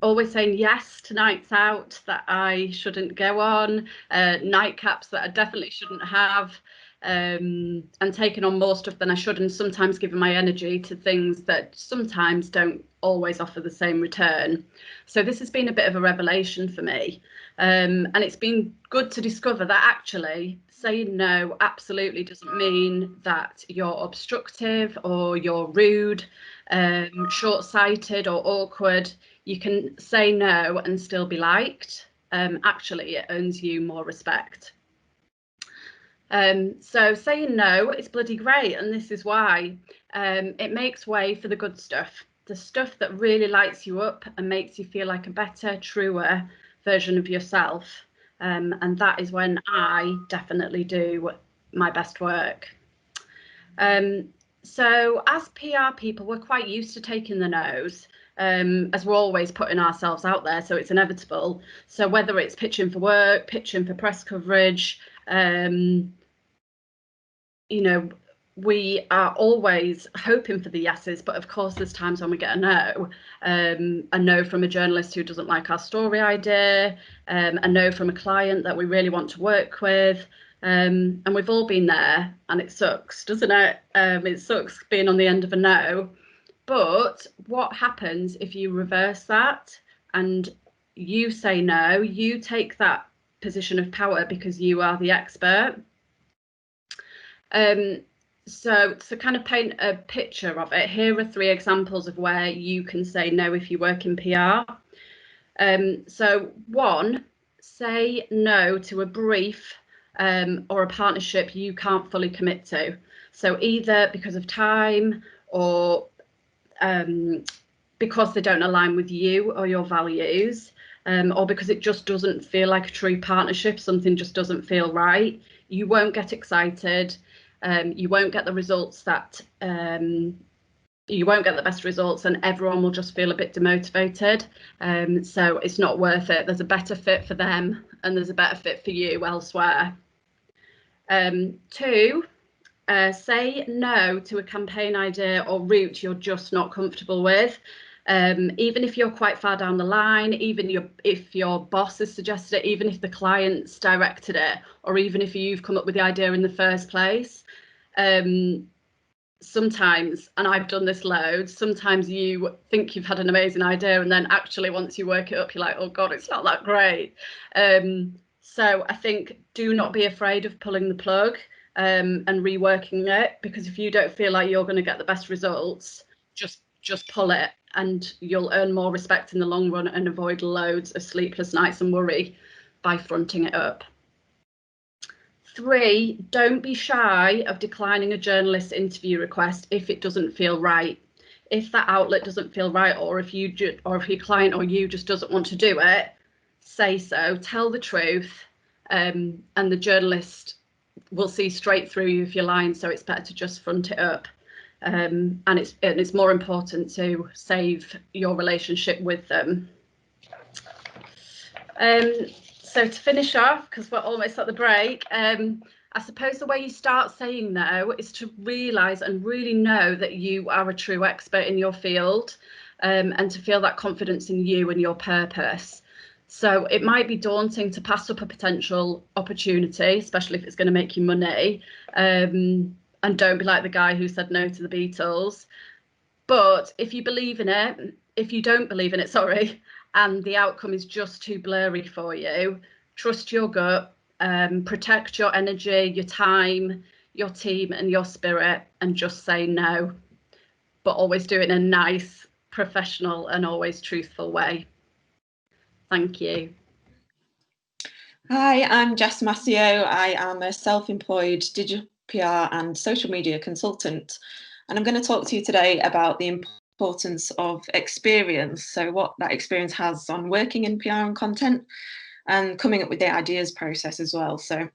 Always saying yes to nights out that I shouldn't go on, nightcaps that I definitely shouldn't have, and taking on more stuff than I should, and sometimes giving my energy to things that sometimes don't always offer the same return. So this has been a bit of a revelation for me, and it's been good to discover that actually saying no absolutely doesn't mean that you're obstructive or you're rude, short-sighted or awkward. You can say no and still be liked. Actually, it earns you more respect. So saying no is bloody great, and this is why. It makes way for the good stuff, the stuff that really lights you up and makes you feel like a better, truer version of yourself. And that is when I definitely do my best work. So as PR people, we're quite used to taking the no's, as we're always putting ourselves out there, so it's inevitable. So whether it's pitching for work, pitching for press coverage, you know, we are always hoping for the yeses, but of course there's times when we get a no from a journalist who doesn't like our story idea, a no from a client that we really want to work with. And we've all been there, and it sucks, doesn't it? It sucks being on the end of a no. But what happens if you reverse that and you say no, you take that position of power because you are the expert? So to kind of paint a picture of it, here are 3 examples of where you can say no if you work in PR. So 1, say no to a brief or a partnership you can't fully commit to. So either because of time or because they don't align with you or your values, or because it just doesn't feel like a true partnership, something just doesn't feel right. You won't get excited. You won't get the results that you won't get the best results, and everyone will just feel a bit demotivated. So it's not worth it. There's a better fit for them and there's a better fit for you elsewhere. 2, say no to a campaign idea or route you're just not comfortable with. Even if you're quite far down the line, even if your boss has suggested it, even if the client's directed it, or even if you've come up with the idea in the first place. Sometimes, and I've done this loads, sometimes you think you've had an amazing idea and then actually once you work it up, you're like, oh God, it's not that great. So I think do not be afraid of pulling the plug and reworking it, because if you don't feel like you're going to get the best results, just pull it, and you'll earn more respect in the long run and avoid loads of sleepless nights and worry by fronting it up. 3, don't be shy of declining a journalist's interview request if it doesn't feel right. If that outlet doesn't feel right, or if your client or you just doesn't want to do it, say so, tell the truth, and the journalist will see straight through you if you're lying, so it's better to just front it up. And it's more important to save your relationship with them. So to finish off, because we're almost at the break, I suppose the way you start saying no is to realise and really know that you are a true expert in your field, and to feel that confidence in you and your purpose. So it might be daunting to pass up a potential opportunity, especially if it's going to make you money. And don't be like the guy who said no to the Beatles. But if you believe in it, if you don't believe in it, sorry, and the outcome is just too blurry for you, trust your gut, protect your energy, your time, your team and your spirit, and just say no, but always do it in a nice, professional and always truthful way. Thank you. Hi, I'm Jess Massio. I am a self-employed digital PR and social media consultant, and I'm going to talk to you today about the importance of experience, so what that experience has on working in PR and content, and coming up with the ideas process as well. So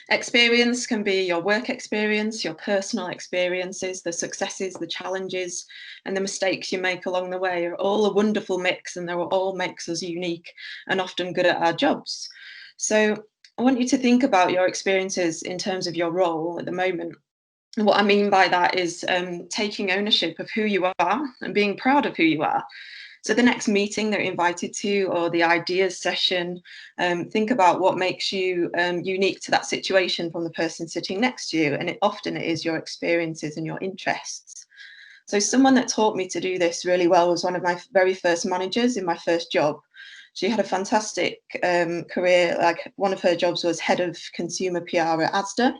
experience can be your work experience, your personal experiences, the successes, the challenges, and the mistakes you make along the way are all a wonderful mix, and they all makes us unique and often good at our jobs. So I want you to think about your experiences in terms of your role at the moment. what I mean by that is taking ownership of who you are and being proud of who you are. So the next meeting that you're invited to, or the ideas session, think about what makes you unique to that situation from the person sitting next to you. And often it is your experiences and your interests. So someone that taught me to do this really well was one of my very first managers in my first job. She had a fantastic career. Like, one of her jobs was head of consumer PR at Asda.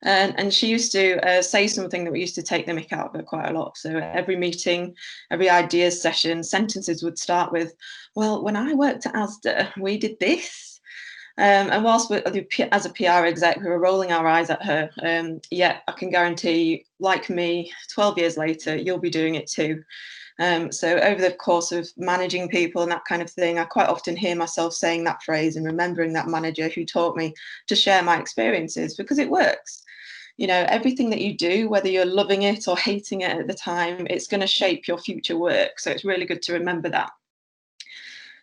And she used to say something that we used to take the mick out of her quite a lot. So every meeting, every ideas session, sentences would start with, well, when I worked at Asda, we did this. And whilst as a PR exec, we were rolling our eyes at her, yeah, I can guarantee you, like me, 12 years later, you'll be doing it too. So over the course of managing people and that kind of thing, I quite often hear myself saying that phrase and remembering that manager who taught me to share my experiences, because it works. You know, everything that you do, whether you're loving it or hating it at the time, it's going to shape your future work. So it's really good to remember that.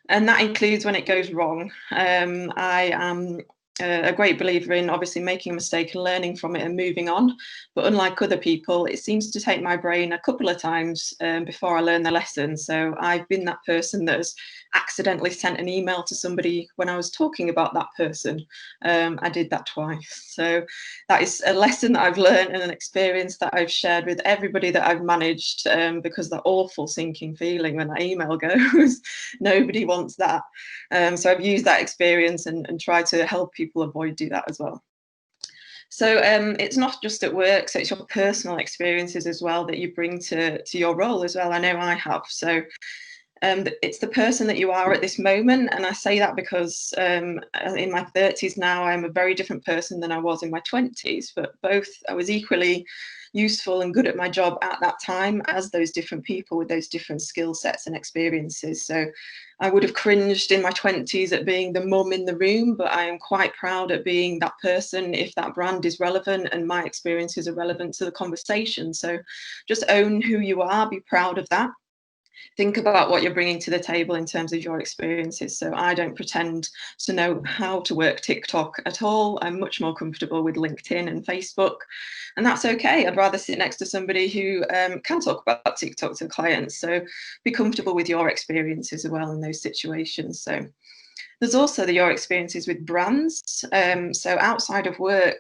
And that includes when it goes wrong. I am a great believer in obviously making a mistake and learning from it and moving on. But unlike other people, it seems to take my brain a couple of times before I learn the lesson. So I've been that person that has accidentally sent an email to somebody when I was talking about that person. I did that twice. So that is a lesson that I've learned and an experience that I've shared with everybody that I've managed, because the awful sinking feeling when that email goes, nobody wants that. So I've used that experience and tried to help people avoid do that as well. So it's not just at work, so it's your personal experiences as well that you bring to your role as well. I know I have. So it's the person that you are at this moment. And I say that because in my 30s now, I'm a very different person than I was in my 20s, but both I was equally useful and good at my job at that time as those different people with those different skill sets and experiences. So I would have cringed in my 20s at being the mum in the room, but I am quite proud at being that person if that brand is relevant and my experiences are relevant to the conversation. So just own who you are, be proud of that. Think about what you're bringing to the table in terms of your experiences. So I don't pretend to know how to work TikTok at all. I'm much more comfortable with LinkedIn and Facebook, and that's okay. I'd rather sit next to somebody who can talk about TikTok to clients. So be comfortable with your experiences as well in those situations. So there's also your experiences with brands. So outside of work,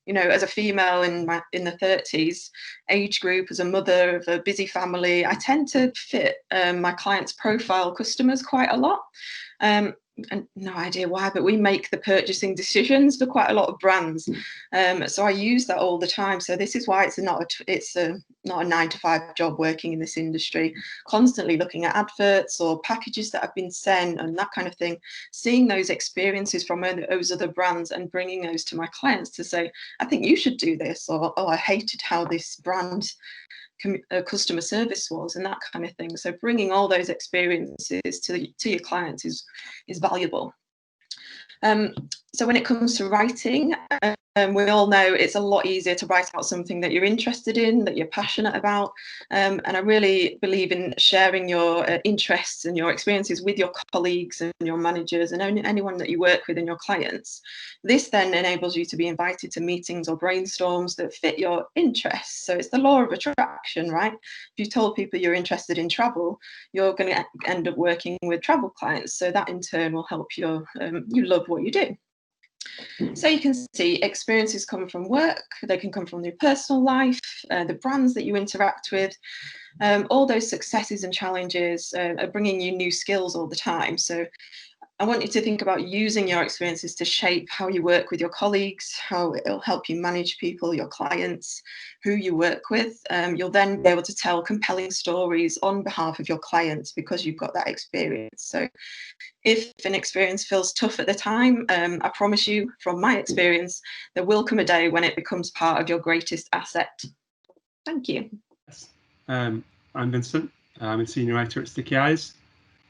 you know, as a female in the 30s age group, as a mother of a busy family, I tend to fit my clients' profile customers quite a lot. And no idea why, but we make the purchasing decisions for quite a lot of brands. So I use that all the time. So this is why it's not a 9-to-5 job working in this industry, constantly looking at adverts or packages that have been sent and that kind of thing, seeing those experiences from those other brands and bringing those to my clients to say, I think you should do this, or oh, I hated how this brand customer service was, and that kind of thing. So bringing all those experiences to your clients is valuable. So when it comes to writing, we all know it's a lot easier to write out something that you're interested in, that you're passionate about. And I really believe in sharing your interests and your experiences with your colleagues and your managers and anyone that you work with and your clients. This then enables you to be invited to meetings or brainstorms that fit your interests. So it's the law of attraction, right? If you told people you're interested in travel, you're going to end up working with travel clients. So that in turn will help you love what you do. So you can see experiences come from work, they can come from your personal life, the brands that you interact with, all those successes and challenges are bringing you new skills all the time. So I want you to think about using your experiences to shape how you work with your colleagues, how it'll help you manage people, your clients, who you work with. You'll then be able to tell compelling stories on behalf of your clients because you've got that experience. So if an experience feels tough at the time, I promise you from my experience, there will come a day when it becomes part of your greatest asset. Thank you. I'm Vincent. I'm a senior writer at Stickyeyes.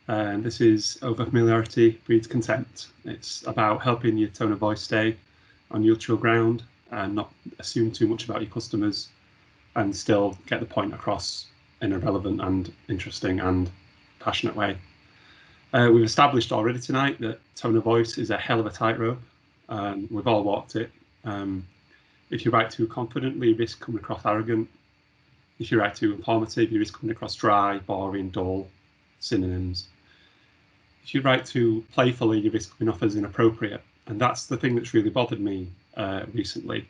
And this is Over Familiarity Breeds Contempt. It's about helping your tone of voice stay on neutral ground and not assume too much about your customers and still get the point across in a relevant and interesting and passionate way. We've established already tonight that tone of voice is a hell of a tightrope. We've all walked it. If you write too confidently, you risk coming across arrogant. If you write too informative, you risk coming across dry, boring, dull, synonyms. If you write too playfully, you risk coming off as inappropriate. And that's the thing that's really bothered me recently.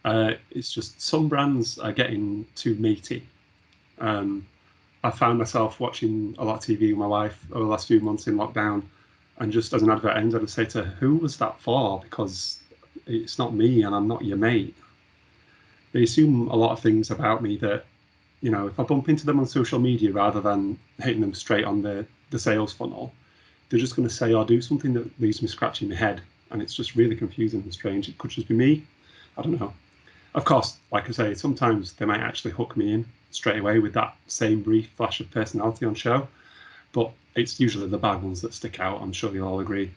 It's just some brands are getting too matey. I found myself watching a lot of TV with my wife over the last few months in lockdown, and just as an advert ends, I'd say to her, who was that for? Because it's not me and I'm not your mate. They assume a lot of things about me that, you know, if I bump into them on social media rather than hitting them straight on the sales funnel, they're just going to say or do something that leaves me scratching my head. And it's just really confusing and strange. It could just be me. I don't know. Of course, like I say, sometimes they might actually hook me in straight away with that same brief flash of personality on show. But it's usually the bad ones that stick out, I'm sure you'll all agree.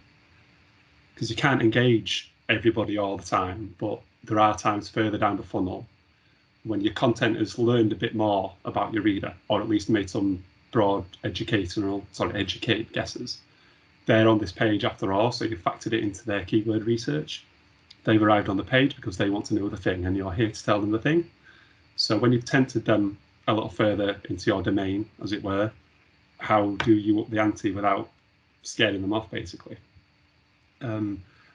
Because you can't engage everybody all the time, but there are times further down the funnel when your content has learned a bit more about your reader, or at least made some broad educated guesses. They're on this page after all, so you factored it into their keyword research. They've arrived on the page because they want to know the thing, and you're here to tell them the thing. So when you've tempted them a little further into your domain, as it were, how do you up the ante without scaring them off, basically?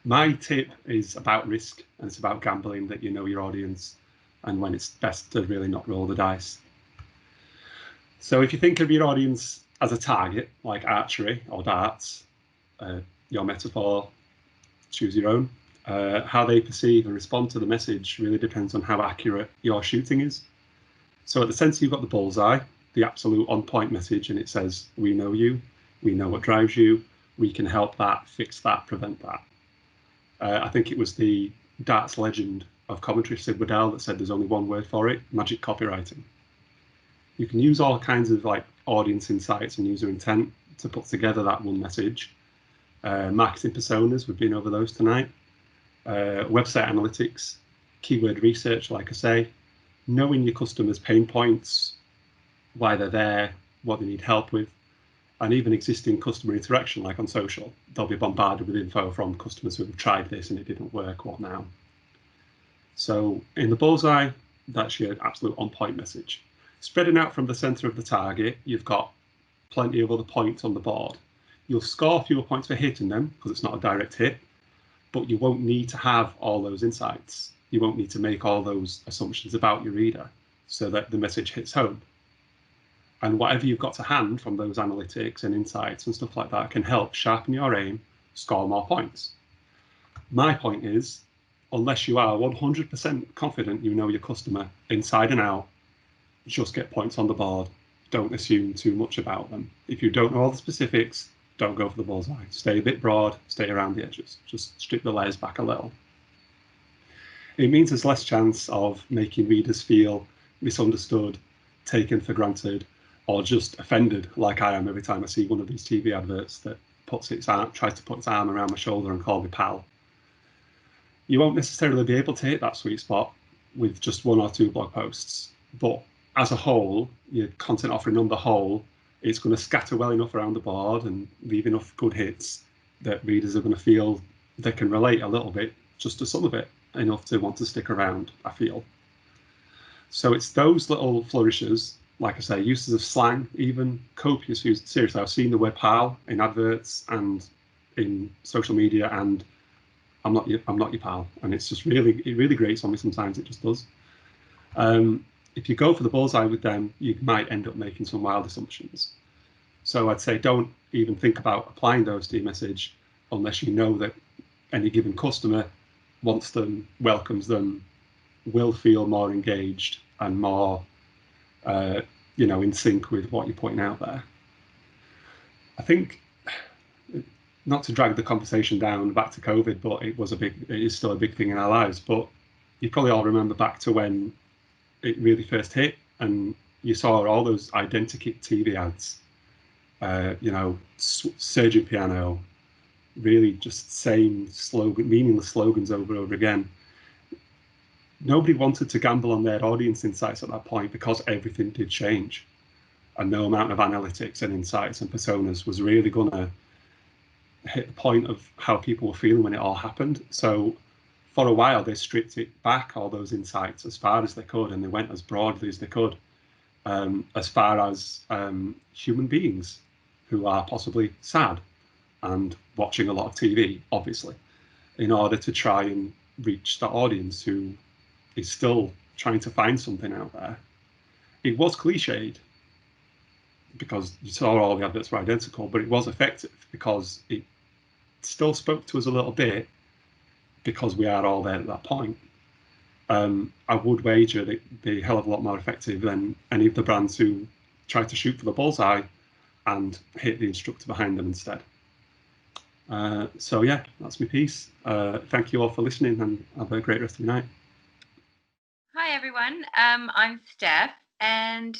My tip is about risk, and it's about gambling that you know your audience and when it's best to really not roll the dice. So if you think of your audience as a target, like archery or darts, your metaphor, choose your own. How they perceive and respond to the message really depends on how accurate your shooting is. So at the centre, you've got the bullseye, the absolute on-point message, and it says, we know you, we know what drives you, we can help that, fix that, prevent that. I think it was the darts legend of commentary, Sid Waddell, that said there's only one word for it: magic copywriting. You can use all kinds of like audience insights and user intent to put together that one message. Marketing personas, we've been over those tonight. Website analytics, keyword research, like I say, knowing your customers' pain points, why they're there, what they need help with, and even existing customer interaction, like on social. They'll be bombarded with info from customers who have tried this and it didn't work, what now? So in the bullseye, that's your absolute on-point message. Spreading out from the center of the target, you've got plenty of other points on the board. You'll score fewer points for hitting them because it's not a direct hit, but you won't need to have all those insights. You won't need to make all those assumptions about your reader so that the message hits home. And whatever you've got to hand from those analytics and insights and stuff like that can help sharpen your aim, score more points. My point is, unless you are 100% confident you know your customer inside and out, just get points on the board. Don't assume too much about them. If you don't know all the specifics, don't go for the bullseye. Stay a bit broad, stay around the edges. Just strip the layers back a little. It means there's less chance of making readers feel misunderstood, taken for granted, or just offended, like I am every time I see one of these TV adverts that tries to put its arm around my shoulder and call me pal. You won't necessarily be able to hit that sweet spot with just 1 or 2 blog posts, but as a whole, your content offering on the whole, it's going to scatter well enough around the board and leave enough good hits that readers are going to feel they can relate a little bit, just to some of it, enough to want to stick around, I feel. So it's those little flourishes, like I say, uses of slang, even copious use. Seriously, I've seen the word pal in adverts and in social media, and I'm not your pal. And it's just it really grates on me sometimes, it just does. If you go for the bullseye with them, you might end up making some wild assumptions. So I'd say don't even think about applying those to your message unless you know that any given customer wants them, welcomes them, will feel more engaged and more in sync with what you're putting out there. I think, not to drag the conversation down back to COVID, but it is still a big thing in our lives. But you probably all remember back to when it really first hit and you saw all those identikit TV ads, surging piano, really just same meaningless slogans over and over again. Nobody wanted to gamble on their audience insights at that point because everything did change. And no amount of analytics and insights and personas was really going to hit the point of how people were feeling when it all happened. So for a while, they stripped it back, all those insights, as far as they could, and they went as broadly as they could, as far as human beings who are possibly sad and watching a lot of TV, obviously, in order to try and reach that audience who is still trying to find something out there. It was cliched because you saw all the adverts were identical, but it was effective because it still spoke to us a little bit, because we are all there at that point. I would wager that it'd be a hell of a lot more effective than any of the brands who try to shoot for the bullseye and hit the instructor behind them instead. So yeah, that's my piece. Thank you all for listening, and have a great rest of your night. Hi everyone, I'm Steph, and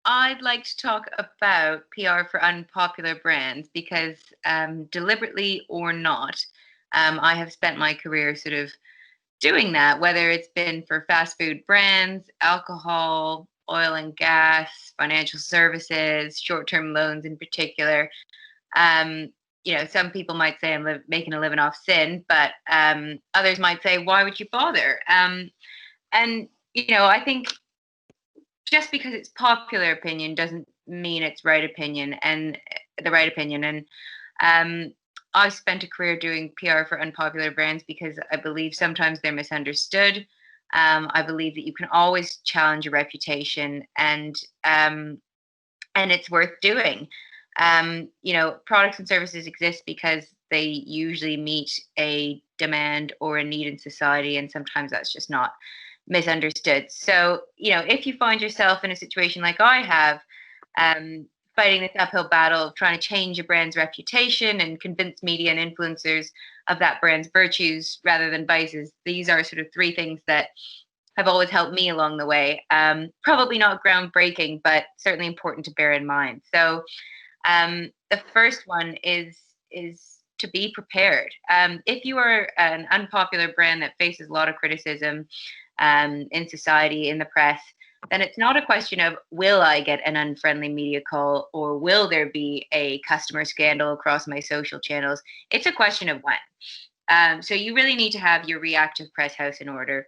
I'd like to talk about PR for unpopular brands because deliberately or not, I have spent my career sort of doing that, whether it's been for fast food brands, alcohol, oil and gas, financial services, short-term loans in particular. You know, some people might say I'm making a living off sin, but others might say, why would you bother? And, you know, I think just because it's popular opinion doesn't mean it's right opinion and the right opinion. And I've spent a career doing PR for unpopular brands because I believe sometimes they're misunderstood. I believe that you can always challenge your reputation, and it's worth doing. You know, products and services exist because they usually meet a demand or a need in society, and sometimes that's just not misunderstood. So, you know, if you find yourself in a situation like I have, fighting this uphill battle of trying to change a brand's reputation and convince media and influencers of that brand's virtues rather than vices, these are sort of three things that have always helped me along the way. Probably not groundbreaking, but certainly important to bear in mind. So the first one is to be prepared. If you are an unpopular brand that faces a lot of criticism in society, in the press, then it's not a question of will I get an unfriendly media call or will there be a customer scandal across my social channels. It's a question of when. So you really need to have your reactive press house in order.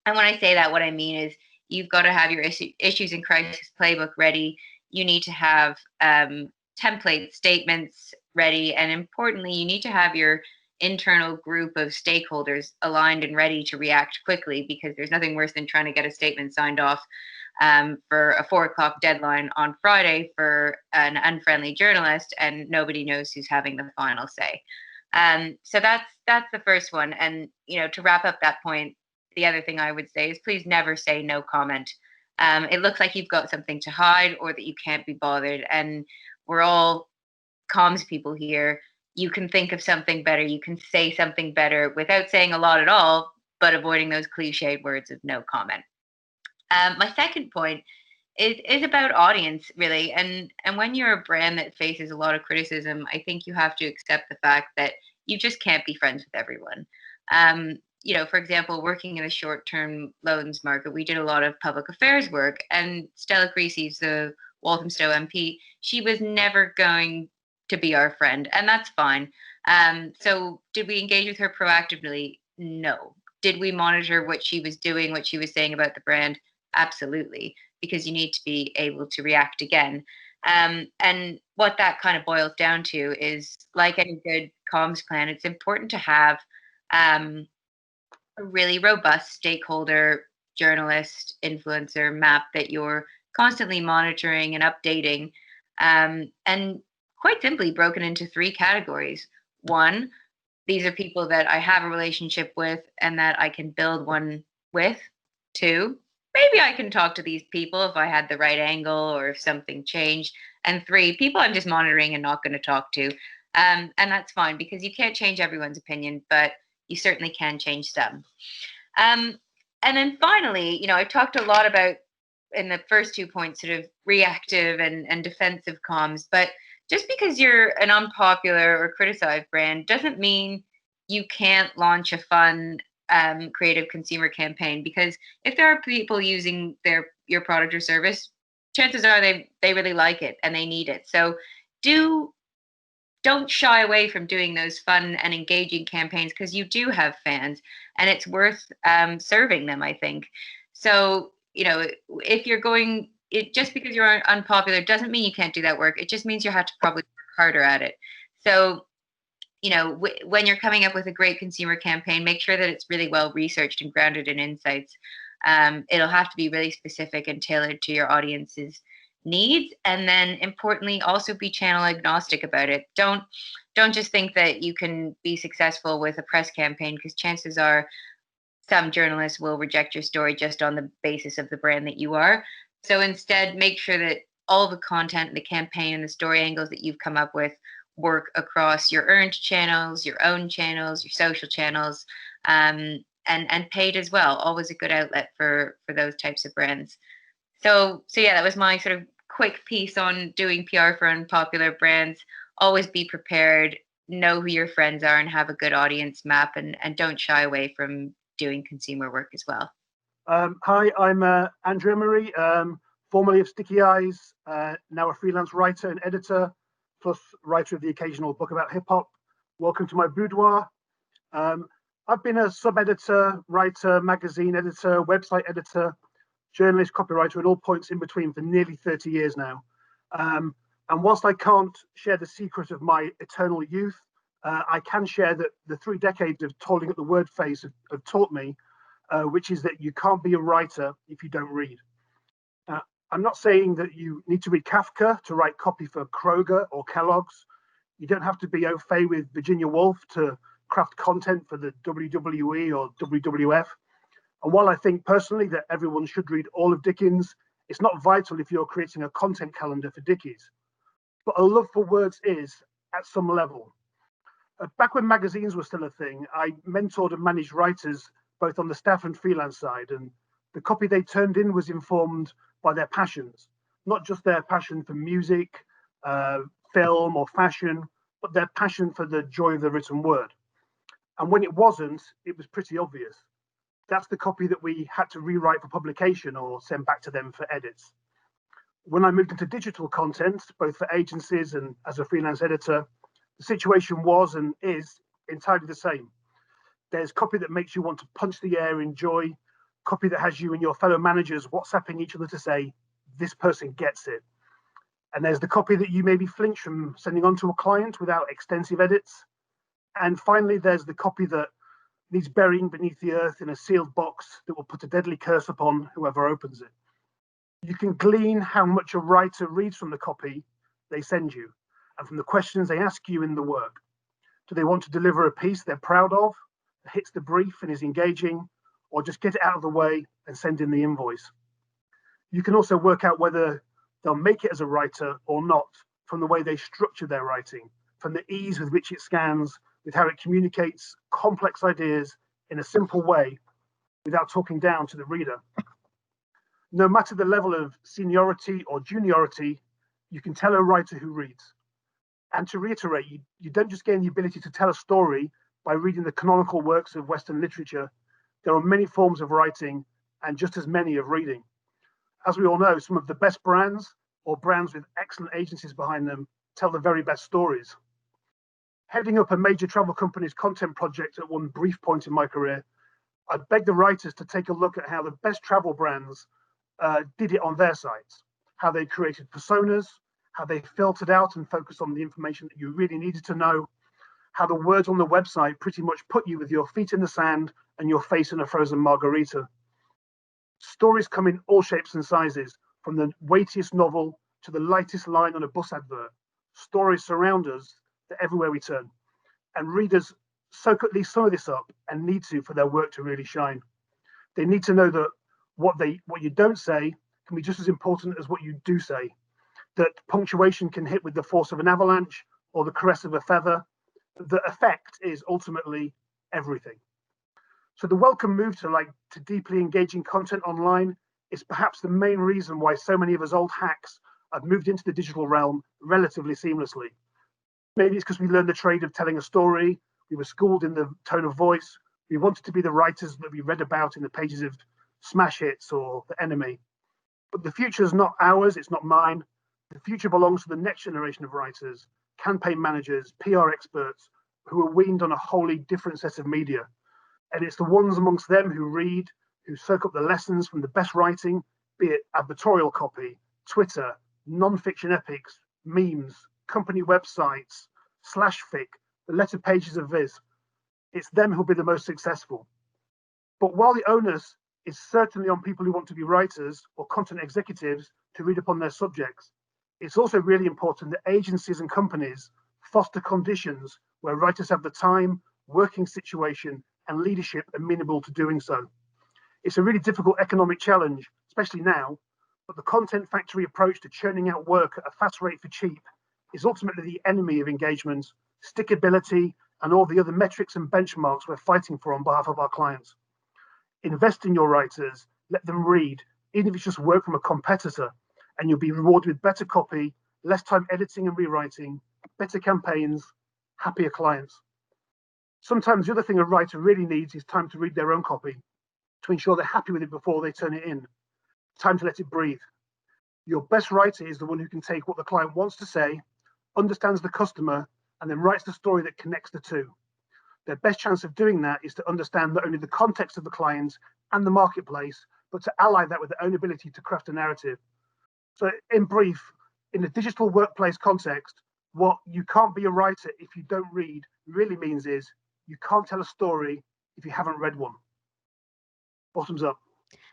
And when I say that, what I mean is you've got to have your issues and crisis playbook ready. You need to have template statements ready. And importantly, you need to have your internal group of stakeholders aligned and ready to react quickly, because there's nothing worse than trying to get a statement signed off for a 4 o'clock deadline on Friday for an unfriendly journalist, and nobody knows who's having the final say. So that's the first one. And, you know, to wrap up that point, the other thing I would say is please never say no comment. It looks like you've got something to hide or that you can't be bothered. And we're all comms people here. You can think of something better. You can say something better without saying a lot at all, but avoiding those cliched words of no comment. My second point is about audience, really. And when you're a brand that faces a lot of criticism, I think you have to accept the fact that you just can't be friends with everyone. You know, for example, working in the short-term loans market, we did a lot of public affairs work, and Stella Creasy's the Walthamstow MP. She was never going to be our friend, and that's fine. So did we engage with her proactively? No. Did we monitor what she was doing, what she was saying about the brand? Absolutely, because you need to be able to react again. And what that kind of boils down to is, like any good comms plan, it's important to have a really robust stakeholder, journalist, influencer map that you're constantly monitoring and updating, and quite simply broken into 3 categories. 1, these are people that I have a relationship with and that I can build one with. 2, maybe I can talk to these people if I had the right angle or if something changed. And 3, people I'm just monitoring and not going to talk to. And that's fine, because you can't change everyone's opinion, but you certainly can change some. And then finally, you know, I talked a lot about in the first 2 points, sort of reactive and defensive comms, but just because you're an unpopular or criticized brand doesn't mean you can't launch a fun, creative consumer campaign. Because if there are people using your product or service, chances are they really like it and they need it. So do don't shy away from doing those fun and engaging campaigns, because you do have fans and it's worth serving them, I think. So, if you're going, just because you're unpopular doesn't mean you can't do that work. It just means you have to probably work harder at it. So, when you're coming up with a great consumer campaign, make sure that it's really well researched and grounded in insights. It'll have to be really specific and tailored to your audience's needs, and then importantly, also be channel agnostic about it. Don't just think that you can be successful with a press campaign, because chances are some journalists will reject your story just on the basis of the brand that you are. So instead, make sure that all the content, the campaign, and the story angles that you've come up with work across your earned channels, your own channels, your social channels, and paid as well. Always a good outlet for those types of brands. So yeah, that was my sort of quick piece on doing PR for unpopular brands. Always be prepared, know who your friends are, and have a good audience map, and don't shy away from doing consumer work as well. Hi, I'm Andrea Murray, formerly of Stickyeyes, now a freelance writer and editor, plus writer of the occasional book about hip hop. Welcome to my boudoir. I've been a sub-editor, writer, magazine editor, website editor, journalist, copywriter, and all points in between for nearly 30 years now. And whilst I can't share the secret of my eternal youth, I can share that the 3 decades of toiling at the word face have taught me, which is that you can't be a writer if you don't read. I'm not saying that you need to read Kafka to write copy for Kroger or Kellogg's. You don't have to be au fait with Virginia Woolf to craft content for the WWE or WWF. And while I think personally that everyone should read all of Dickens, it's not vital if you're creating a content calendar for Dickies. But a love for words is, at some level. Back when magazines were still a thing, I mentored and managed writers both on the staff and freelance side, and the copy they turned in was informed by their passions, not just their passion for music, film or fashion, but their passion for the joy of the written word. And when it wasn't, it was pretty obvious. That's the copy that we had to rewrite for publication or send back to them for edits. When I moved into digital content, both for agencies and as a freelance editor, the situation was and is entirely the same. There's copy that makes you want to punch the air in joy, copy that has you and your fellow managers WhatsApping each other to say, this person gets it. And there's the copy that you maybe flinch from sending on to a client without extensive edits. And finally, there's the copy that needs burying beneath the earth in a sealed box that will put a deadly curse upon whoever opens it. You can glean how much a writer reads from the copy they send you and from the questions they ask you in the work. Do they want to deliver a piece they're proud of, that hits the brief and is engaging, or just get it out of the way and send in the invoice? You can also work out whether they'll make it as a writer or not from the way they structure their writing, from the ease with which it scans, with how it communicates complex ideas in a simple way without talking down to the reader. No matter the level of seniority or juniority, you can tell a writer who reads. And to reiterate, you don't just gain the ability to tell a story by reading the canonical works of Western literature. There are many forms of writing and just as many of reading. As we all know, some of the best brands or brands with excellent agencies behind them tell the very best stories. Heading up a major travel company's content project at one brief point in my career, I begged the writers to take a look at how the best travel brands did it on their sites, how they created personas, how they filtered out and focused on the information that you really needed to know, how the words on the website pretty much put you with your feet in the sand and your face in a frozen margarita. Stories come in all shapes and sizes, from the weightiest novel to the lightest line on a bus advert. Stories surround us everywhere we turn, and readers soak at least some of this up and need to for their work to really shine. They need to know that what you don't say can be just as important as what you do say, that punctuation can hit with the force of an avalanche or the caress of a feather. The effect is ultimately everything. So the welcome move to deeply engaging content online is perhaps the main reason why so many of us old hacks have moved into the digital realm relatively seamlessly. Maybe it's because we learned the trade of telling a story, we were schooled in the tone of voice, we wanted to be the writers that we read about in the pages of smash hits or The Enemy. But the future is not ours, it's not mine. The future belongs to the next generation of writers, campaign managers, PR experts who are weaned on a wholly different set of media. And it's the ones amongst them who read, who soak up the lessons from the best writing, be it advertorial copy, Twitter, non-fiction epics, memes, company websites, /fic, the letter pages of Viz. It's them who'll be the most successful. But while the onus is certainly on people who want to be writers or content executives to read upon their subjects, it's also really important that agencies and companies foster conditions where writers have the time, working situation, and leadership amenable to doing so. It's a really difficult economic challenge, especially now, but the content factory approach to churning out work at a fast rate for cheap is ultimately the enemy of engagement, stickability, and all the other metrics and benchmarks we're fighting for on behalf of our clients. Invest in your writers, let them read, even if it's just work from a competitor, and you'll be rewarded with better copy, less time editing and rewriting, better campaigns, happier clients. Sometimes the other thing a writer really needs is time to read their own copy, to ensure they're happy with it before they turn it in. Time to let it breathe. Your best writer is the one who can take what the client wants to say, understands the customer, and then writes the story that connects the two. Their best chance of doing that is to understand not only the context of the client and the marketplace, but to ally that with their own ability to craft a narrative. So in brief, in the digital workplace context, what you can't be a writer if you don't read really means is you can't tell a story if you haven't read one. Bottoms up.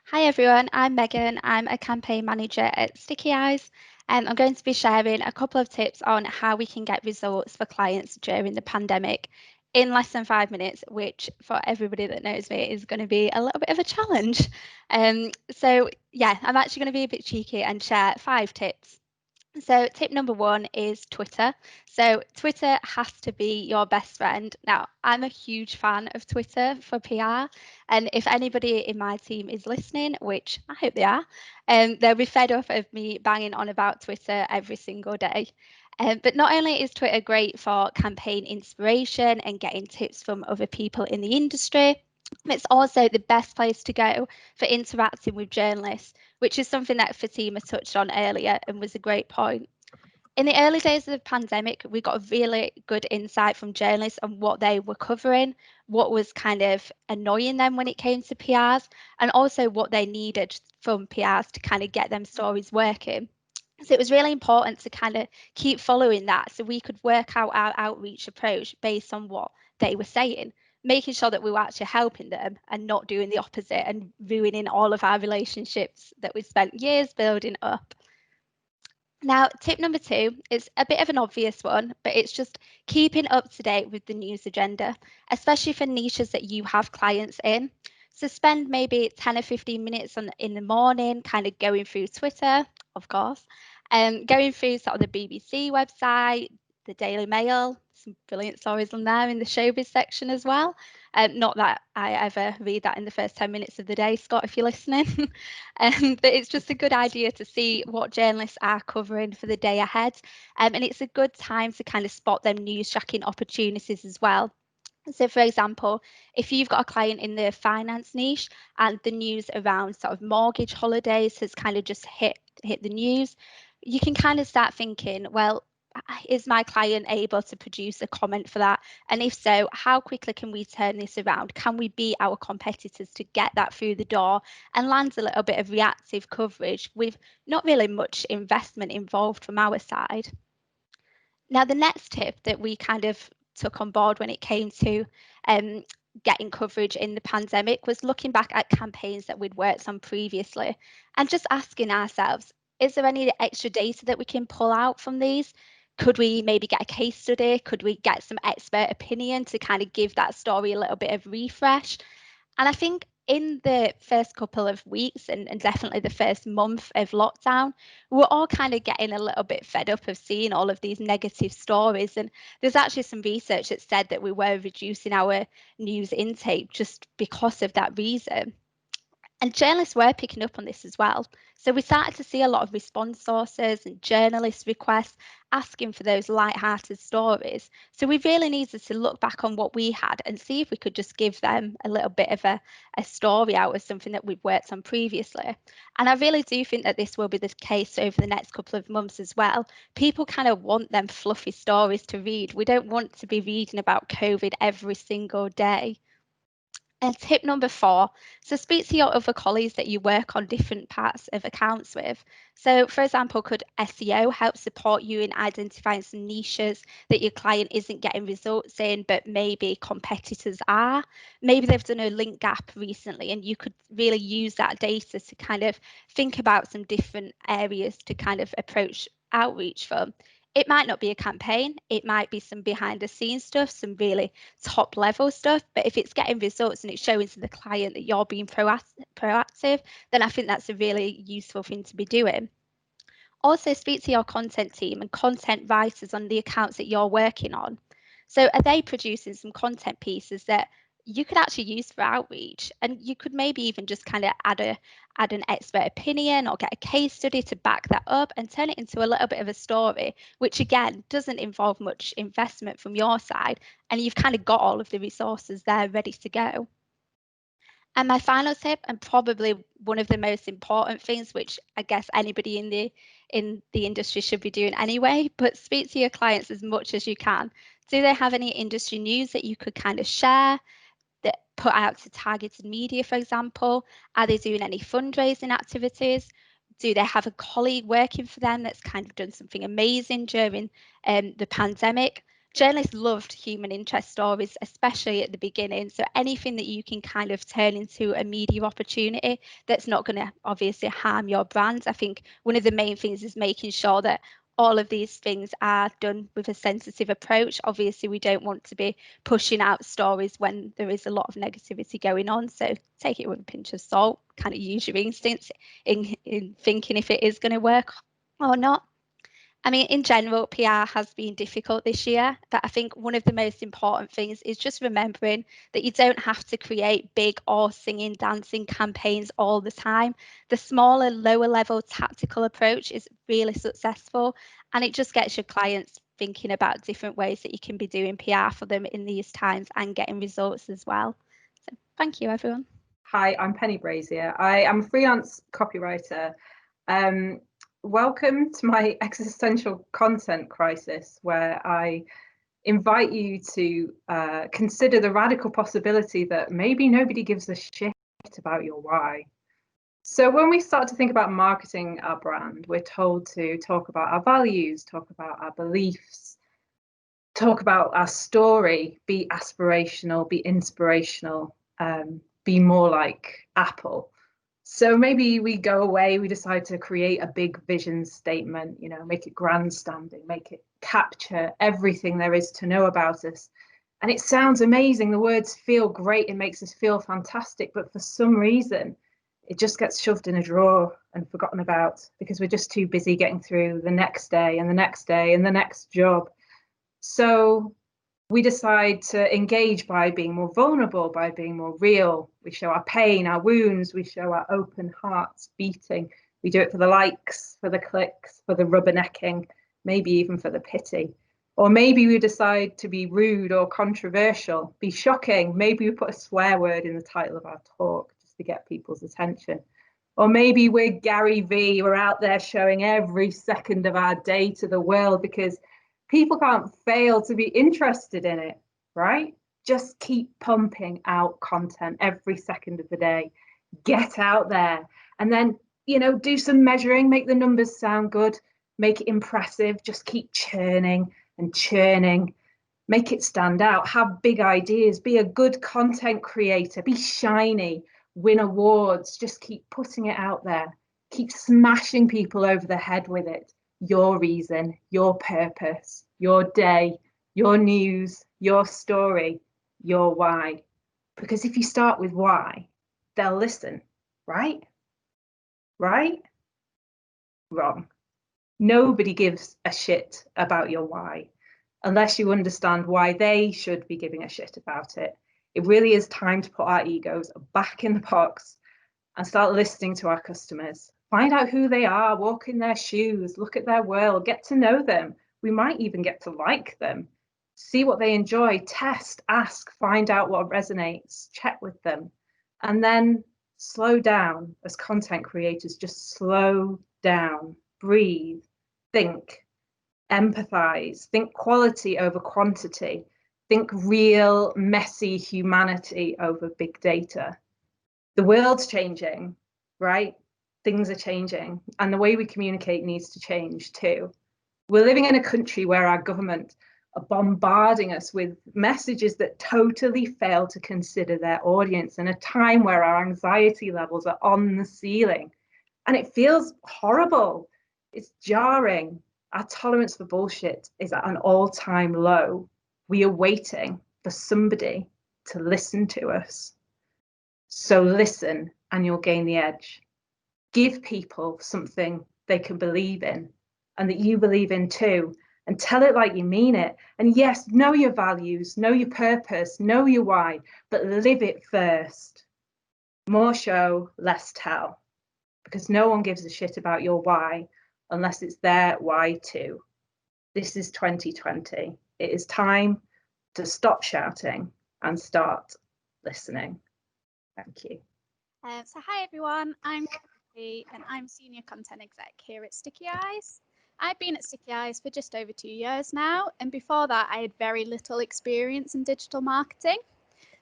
Hi everyone, I'm Megan. I'm a campaign manager at Stickyeyes. I'm going to be sharing a couple of tips on how we can get results for clients during the pandemic in less than 5 minutes, which for everybody that knows me is going to be a little bit of a challenge. So yeah, I'm actually going to be a bit cheeky and share 5 tips. So tip number 1 is Twitter. So Twitter has to be your best friend. Now, I'm a huge fan of Twitter for PR. And if anybody in my team is listening, which I hope they are, they'll be fed up of me banging on about Twitter every single day. But not only is Twitter great for campaign inspiration and getting tips from other people in the industry, it's also the best place to go for interacting with journalists, which is something that Fatima touched on earlier and was a great point. In the early days of the pandemic, we got a really good insight from journalists on what they were covering, what was kind of annoying them when it came to PRs, and also what they needed from PRs to kind of get them stories working. So it was really important to kind of keep following that so we could work out our outreach approach based on what they were saying, making sure that we were actually helping them and not doing the opposite and ruining all of our relationships that we spent years building up. Now, tip number 2 is a bit of an obvious one, but it's just keeping up to date with the news agenda, especially for niches that you have clients in. So spend maybe 10 or 15 minutes in the morning kind of going through Twitter, of course, going through sort of the BBC website, the Daily Mail, some brilliant stories on there in the showbiz section as well. Not that I ever read that in the first 10 minutes of the day, Scott, if you're listening. But it's just a good idea to see what journalists are covering for the day ahead. And it's a good time to kind of spot them news tracking opportunities as well. So, for example, if you've got a client in the finance niche and the news around sort of mortgage holidays has kind of just hit the news, you can kind of start thinking, well, is my client able to produce a comment for that? And if so, how quickly can we turn this around? Can we beat our competitors to get that through the door and land a little bit of reactive coverage with not really much investment involved from our side? Now, the next tip that we kind of took on board when it came to getting coverage in the pandemic was looking back at campaigns that we'd worked on previously and just asking ourselves, is there any extra data that we can pull out from these? Could we maybe get a case study? Could we get some expert opinion to kind of give that story a little bit of refresh? And I think in the first couple of weeks and definitely the first month of lockdown, we're all kind of getting a little bit fed up of seeing all of these negative stories. And there's actually some research that said that we were reducing our news intake just because of that reason. And journalists were picking up on this as well. So we started to see a lot of response sources and journalist requests asking for those light-hearted stories. So we really needed to look back on what we had and see if we could just give them a little bit of a story out of something that we've worked on previously. And I really do think that this will be the case over the next couple of months as well. People kind of want them fluffy stories to read. We don't want to be reading about COVID every single day. And tip number 4, so speak to your other colleagues that you work on different parts of accounts with. So for example, could SEO help support you in identifying some niches that your client isn't getting results in, but maybe competitors are? Maybe they've done a link gap recently and you could really use that data to kind of think about some different areas to kind of approach outreach from. It might not be a campaign, it might be some behind the scenes stuff, some really top level stuff, but if it's getting results and it's showing to the client that you're being proactive, then I think that's a really useful thing to be doing. Also speak to your content team and content writers on the accounts that you're working on. So are they producing some content pieces that you could actually use for outreach? And you could maybe even just kind of add an expert opinion or get a case study to back that up and turn it into a little bit of a story, which again doesn't involve much investment from your side, and you've kind of got all of the resources there ready to go. And my final tip, and probably one of the most important things, which I guess anybody in the industry should be doing anyway, but speak to your clients as much as you can. Do they have any industry news that you could kind of share, that put out to targeted media, for example? Are they doing any fundraising activities? Do they have a colleague working for them that's kind of done something amazing during the pandemic? Journalists loved human interest stories, especially at the beginning. So anything that you can kind of turn into a media opportunity that's not going to obviously harm your brand. I think one of the main things is making sure that all of these things are done with a sensitive approach. Obviously, we don't want to be pushing out stories when there is a lot of negativity going on. So take it with a pinch of salt, kind of use your instincts in thinking if it is going to work or not. I mean, in general, PR has been difficult this year, but I think one of the most important things is just remembering that you don't have to create big or singing, dancing campaigns all the time. The smaller, lower level tactical approach is really successful, and it just gets your clients thinking about different ways that you can be doing PR for them in these times and getting results as well. So thank you, everyone. Hi, I'm Penny Brazier. I am a freelance copywriter. Welcome to my existential content crisis, where I invite you to consider the radical possibility that maybe nobody gives a shit about your why. So when we start to think about marketing our brand, we're told to talk about our values, talk about our beliefs, talk about our story, be aspirational, be inspirational, be more like Apple. So maybe we go away, we decide to create a big vision statement, you know, make it grandstanding, make it capture everything there is to know about us. And it sounds amazing. The words feel great. It makes us feel fantastic. But for some reason, it just gets shoved in a drawer and forgotten about because we're just too busy getting through the next day and the next day and the next job. So we decide to engage by being more vulnerable, by being more real. We show our pain, our wounds, we show our open hearts beating. We do it for the likes, for the clicks, for the rubbernecking, maybe even for the pity. Or maybe we decide to be rude or controversial, be shocking. Maybe we put a swear word in the title of our talk just to get people's attention. Or maybe we're Gary V, we're out there showing every second of our day to the world because people can't fail to be interested in it, right? Just keep pumping out content every second of the day. Get out there and then, you know, do some measuring, make the numbers sound good, make it impressive, just keep churning and churning, make it stand out, have big ideas, be a good content creator, be shiny, win awards, just keep putting it out there, keep smashing people over the head with it. Your reason, your purpose, your day, your news, your story, your why. Because if you start with why, they'll listen, right? Right? Wrong. Nobody gives a shit about your why unless you understand why they should be giving a shit about it. It really is time to put our egos back in the box and start listening to our customers. Find out who they are, walk in their shoes, look at their world, get to know them. We might even get to like them, see what they enjoy, test, ask, find out what resonates, check with them, and then slow down as content creators. Just slow down, breathe, think, empathize, think quality over quantity, think real, messy humanity over big data. The world's changing, right? Things are changing, and the way we communicate needs to change too. We're living in a country where our government are bombarding us with messages that totally fail to consider their audience, in a time where our anxiety levels are on the ceiling. And it feels horrible. It's jarring. Our tolerance for bullshit is at an all-time low. We are waiting for somebody to listen to us. So listen, and you'll gain the edge. Give people something they can believe in and that you believe in too, and tell it like you mean it. And yes, know your values, know your purpose, know your why, but live it first. More show, less tell, because no one gives a shit about your why unless it's their why too. This is 2020. It is time to stop shouting and start listening. Thank you. So hi everyone, I'm Becky and I'm Senior Content Exec here at Stickyeyes. I've been at Stickyeyes for just over 2 years now, and before that I had very little experience in digital marketing.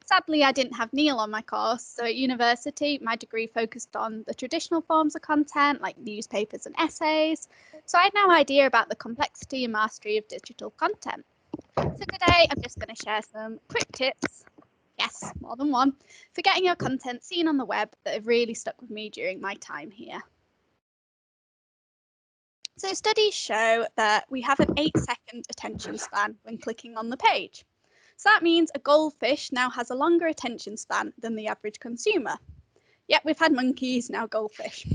Sadly, I didn't have Neil on my course, so at university my degree focused on the traditional forms of content like newspapers and essays, so I had no idea about the complexity and mastery of digital content. So today I'm just going to share some quick tips, yes, more than one, for getting your content seen on the web that have really stuck with me during my time here. So studies show that we have an 8-second attention span when clicking on the page. So that means a goldfish now has a longer attention span than the average consumer. Yep, we've had monkeys, now goldfish.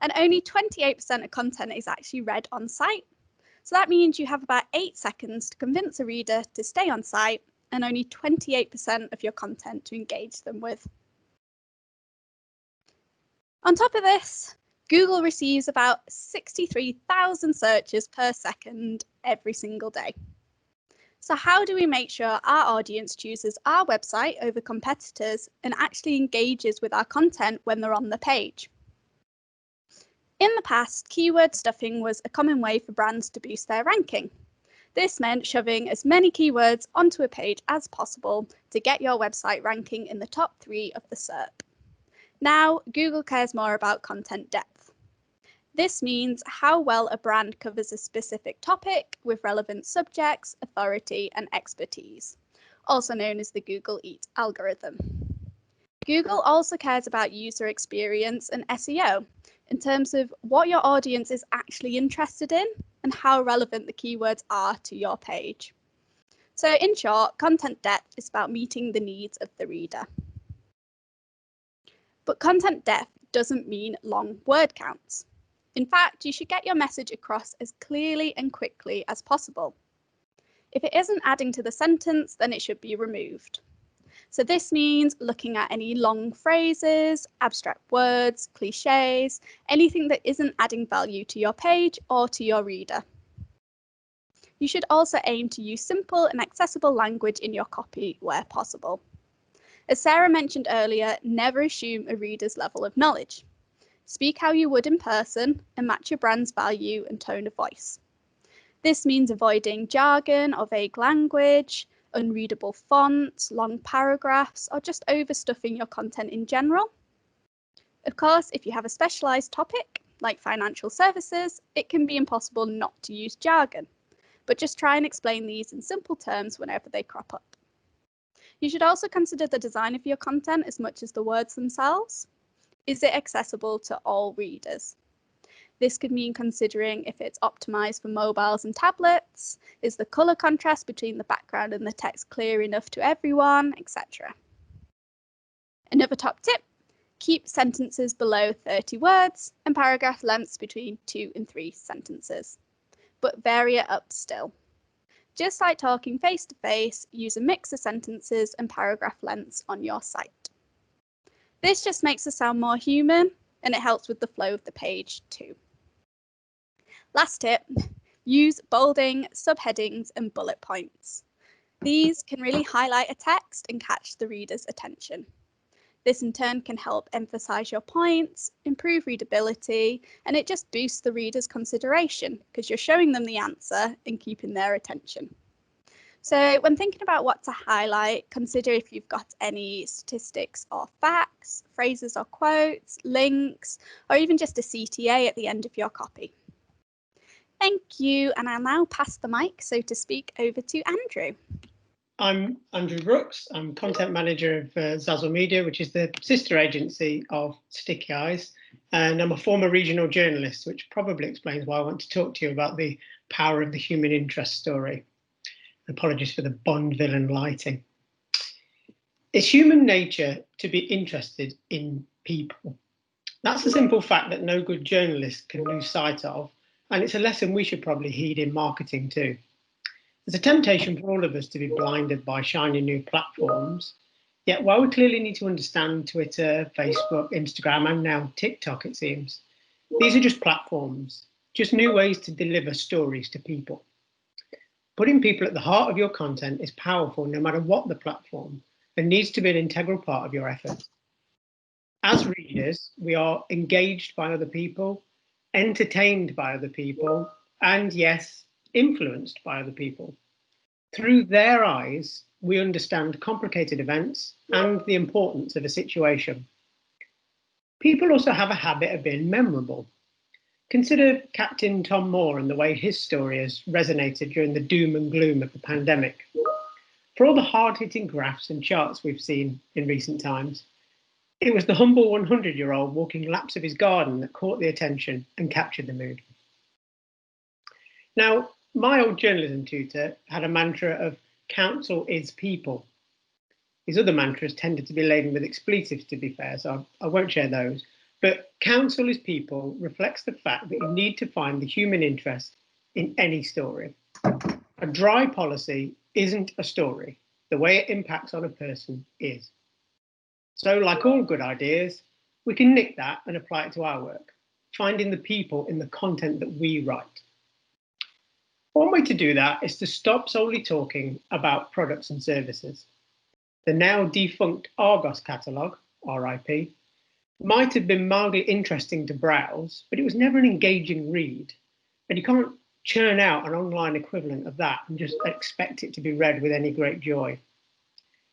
And only 28% of content is actually read on site. So that means you have about 8 seconds to convince a reader to stay on site, and only 28% of your content to engage them with. On top of this, Google receives about 63,000 searches per second every single day. So how do we make sure our audience chooses our website over competitors and actually engages with our content when they're on the page? In the past, keyword stuffing was a common way for brands to boost their ranking. This meant shoving as many keywords onto a page as possible to get your website ranking in the top 3 of the SERP. Now, Google cares more about content depth. This means how well a brand covers a specific topic with relevant subjects, authority, and expertise, also known as the Google EAT algorithm. Google also cares about user experience and SEO in terms of what your audience is actually interested in and how relevant the keywords are to your page. So in short, content depth is about meeting the needs of the reader. But content depth doesn't mean long word counts. In fact, you should get your message across as clearly and quickly as possible. If it isn't adding to the sentence, then it should be removed. So this means looking at any long phrases, abstract words, cliches, anything that isn't adding value to your page or to your reader. You should also aim to use simple and accessible language in your copy where possible. As Sarah mentioned earlier, never assume a reader's level of knowledge. Speak how you would in person and match your brand's value and tone of voice. This means avoiding jargon or vague language, unreadable fonts, long paragraphs, or just overstuffing your content in general. Of course, if you have a specialised topic, like financial services, it can be impossible not to use jargon, but just try and explain these in simple terms whenever they crop up. You should also consider the design of your content as much as the words themselves. Is it accessible to all readers? This could mean considering if it's optimized for mobiles and tablets, is the color contrast between the background and the text clear enough to everyone, etc. Another top tip, keep sentences below 30 words and paragraph lengths between 2 and 3 sentences, but vary it up still. Just like talking face to face, use a mix of sentences and paragraph lengths on your site. This just makes us sound more human and it helps with the flow of the page too. Last tip, use bolding, subheadings and bullet points. These can really highlight a text and catch the reader's attention. This in turn can help emphasize your points, improve readability, and it just boosts the reader's consideration because you're showing them the answer and keeping their attention. So when thinking about what to highlight, consider if you've got any statistics or facts, phrases or quotes, links, or even just a CTA at the end of your copy. Thank you, and I'll now pass the mic, so to speak, over to Andrew. I'm Andrew Brooks. I'm content manager of Zazzle Media, which is the sister agency of Stickyeyes, and I'm a former regional journalist, which probably explains why I want to talk to you about the power of the human interest story. Apologies for the Bond villain lighting. It's human nature to be interested in people. That's a simple fact that no good journalist can lose sight of, and it's a lesson we should probably heed in marketing too. There's a temptation for all of us to be blinded by shiny new platforms, yet while we clearly need to understand Twitter, Facebook, Instagram, and now TikTok, it seems, these are just platforms, just new ways to deliver stories to people. Putting people at the heart of your content is powerful no matter what the platform, and needs to be an integral part of your efforts. As readers, we are engaged by other people, entertained by other people, and yes, influenced by other people. Through their eyes, we understand complicated events and the importance of a situation. People also have a habit of being memorable. Consider Captain Tom Moore and the way his story has resonated during the doom and gloom of the pandemic. For all the hard-hitting graphs and charts we've seen in recent times, it was the humble 100-year-old walking laps of his garden that caught the attention and captured the mood. Now, my old journalism tutor had a mantra of counsel is people. His other mantras tended to be laden with expletives, to be fair, so I won't share those. But counsel is people reflects the fact that you need to find the human interest in any story. A dry policy isn't a story. The way it impacts on a person is. So like all good ideas, we can nick that and apply it to our work, finding the people in the content that we write. One way to do that is to stop solely talking about products and services. The now defunct Argos catalogue, RIP, might have been mildly interesting to browse, but it was never an engaging read. And you can't churn out an online equivalent of that and just expect it to be read with any great joy.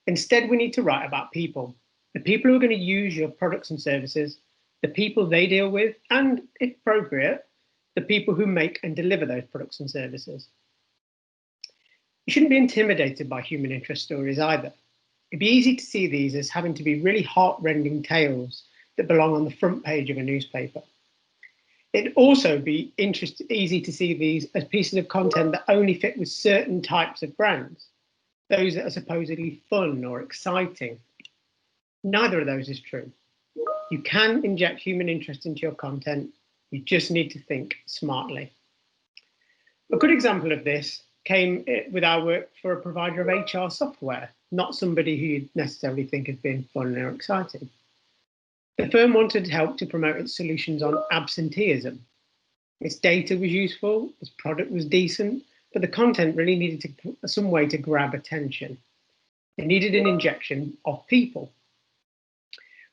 Instead, we need to write about people, the people who are going to use your products and services, the people they deal with, and, if appropriate, the people who make and deliver those products and services. You shouldn't be intimidated by human interest stories either. It'd be easy to see these as having to be really heart-rending tales that belong on the front page of a newspaper. It'd also be easy to see these as pieces of content that only fit with certain types of brands, those that are supposedly fun or exciting. Neither of those is true. You can inject human interest into your content. You just need to think smartly. A good example of this came with our work for a provider of HR software, not somebody who you'd necessarily think has been fun or exciting. The firm wanted help to promote its solutions on absenteeism. Its data was useful, its product was decent, but the content really needed some way to grab attention. It needed an injection of people.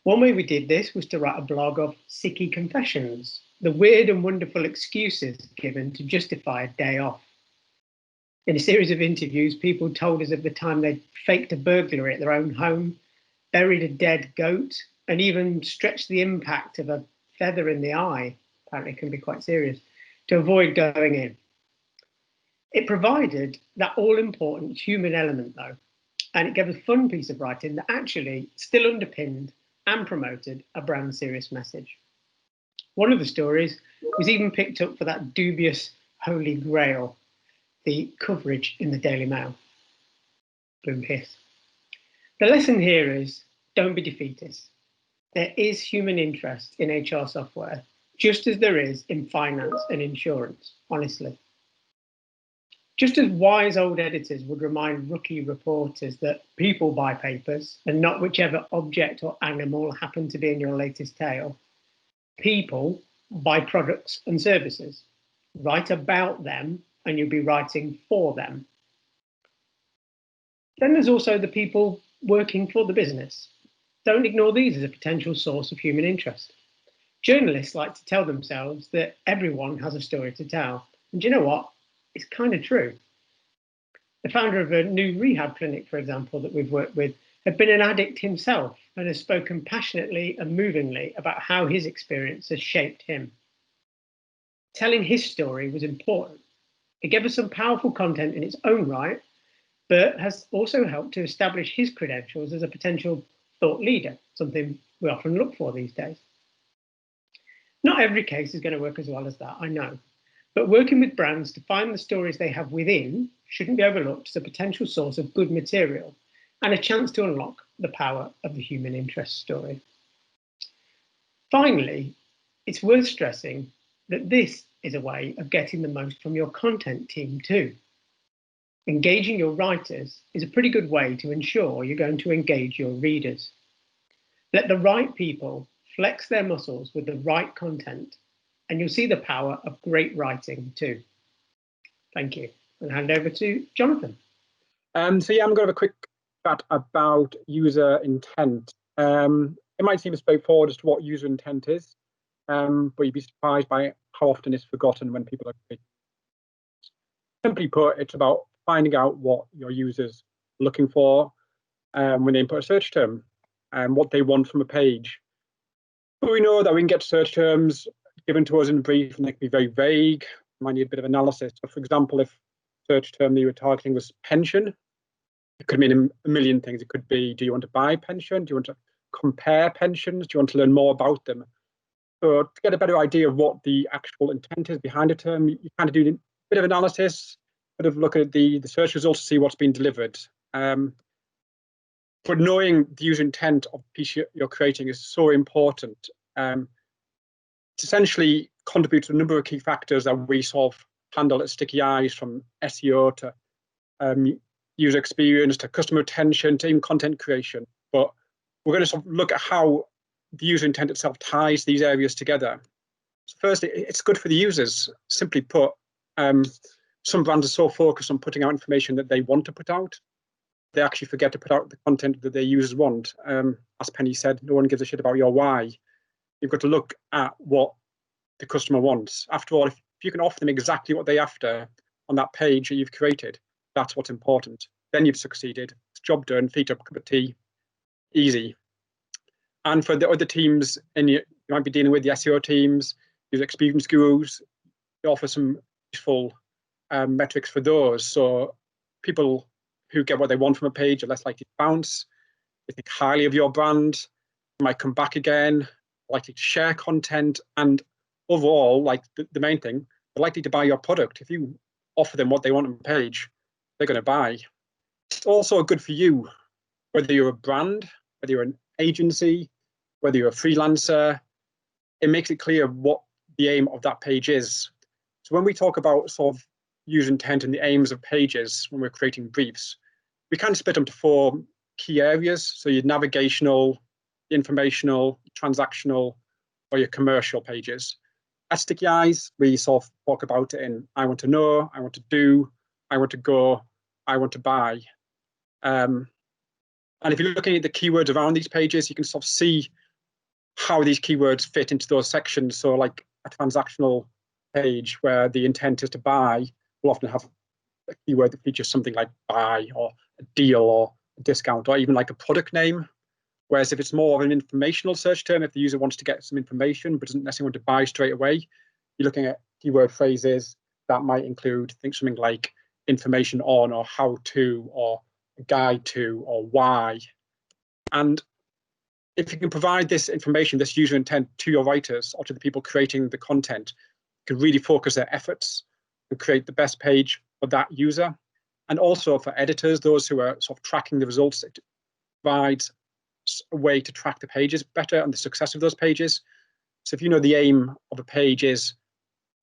One way we did this was to write a blog of sicky confessions, the weird and wonderful excuses given to justify a day off. In a series of interviews, people told us of the time they faked a burglary at their own home, buried a dead goat, and even stretched the impact of a feather in the eye, apparently it can be quite serious, to avoid going in. It provided that all-important human element, though, and it gave a fun piece of writing that actually still underpinned and promoted a brand serious message. One of the stories was even picked up for that dubious holy grail, the coverage in the Daily Mail. Boom hiss. The lesson here is don't be defeatist. There is human interest in HR software, just as there is in finance and insurance, honestly. Just as wise old editors would remind rookie reporters that people buy papers and not whichever object or animal happened to be in your latest tale, people buy products and services. Write about them and you'll be writing for them. Then there's also the people working for the business. Don't ignore these as a potential source of human interest. Journalists like to tell themselves that everyone has a story to tell. And do you know what? It's kind of true. The founder of a new rehab clinic, for example, that we've worked with, had been an addict himself and has spoken passionately and movingly about how his experience has shaped him. Telling his story was important. It gave us some powerful content in its own right, but has also helped to establish his credentials as a potential thought leader, something we often look for these days. Not every case is going to work as well as that, I know. But working with brands to find the stories they have within shouldn't be overlooked as a potential source of good material and a chance to unlock the power of the human interest story. Finally, it's worth stressing that this is a way of getting the most from your content team too. Engaging your writers is a pretty good way to ensure you're going to engage your readers. Let the right people flex their muscles with the right content, and you'll see the power of great writing too. Thank you. I'll hand over to Jonathan. So yeah, I'm going to have a quick chat about user intent. It might seem straightforward as to what user intent is, but you'd be surprised by how often it's forgotten when people are creating. Simply put, it's about finding out what your users are looking for when they input a search term and what they want from a page. But we know that we can get search terms given to us in brief and they can be very vague. Might need a bit of analysis. So for example, if search term that you were targeting was pension, it could mean a million things. It could be, do you want to buy pension? Do you want to compare pensions? Do you want to learn more about them? So to get a better idea of what the actual intent is behind a term, you kind of do a bit of analysis, bit of look at the search results to see what's been delivered. But knowing the user intent of the piece you're creating is so important. It's essentially contributes to a number of key factors that we sort of handle at Stickyeyes, from SEO to user experience to customer retention to even content creation. But we're going to sort of look at how the user intent itself ties these areas together. So firstly, it's good for the users. Simply put, some brands are so focused on putting out information that they want to put out, they actually forget to put out the content that their users want. As Penny said, no one gives a shit about your why. You've got to look at what the customer wants. After all, if you can offer them exactly what they're after on that page that you've created, that's what's important. Then you've succeeded. It's job done, feet up, cup of tea, easy. And for the other teams, and you might be dealing with the SEO teams, user experience gurus, they offer some useful metrics for those. So people who get what they want from a page are less likely to bounce. They think highly of your brand, might come back again, likely to share content, and overall, like the main thing, they're likely to buy your product. If you offer them what they want on a page, they're going to buy. It's also good for you, whether you're a brand, whether you're an agency, whether you're a freelancer. It makes it clear what the aim of that page is. So when we talk about sort of user intent and the aims of pages when we're creating briefs, we can split them to 4 key areas. So your navigational, informational, transactional, or your commercial pages. At Stickyeyes, we sort of talk about it in I want to know, I want to do, I want to go, I want to buy. And if you're looking at the keywords around these pages, you can sort of see how these keywords fit into those sections. So like a transactional page where the intent is to buy will often have a keyword that features something like buy or a deal or a discount or even like a product name. Whereas if it's more of an informational search term, if the user wants to get some information but doesn't necessarily want to buy straight away, you're looking at keyword phrases that might include something like information on or how to or guide to or why. And if you can provide this information, this user intent to your writers or to the people creating the content, you can really focus their efforts and create the best page for that user. And also for editors, those who are sort of tracking the results, it provides a way to track the pages better and the success of those pages. So if you know the aim of a page is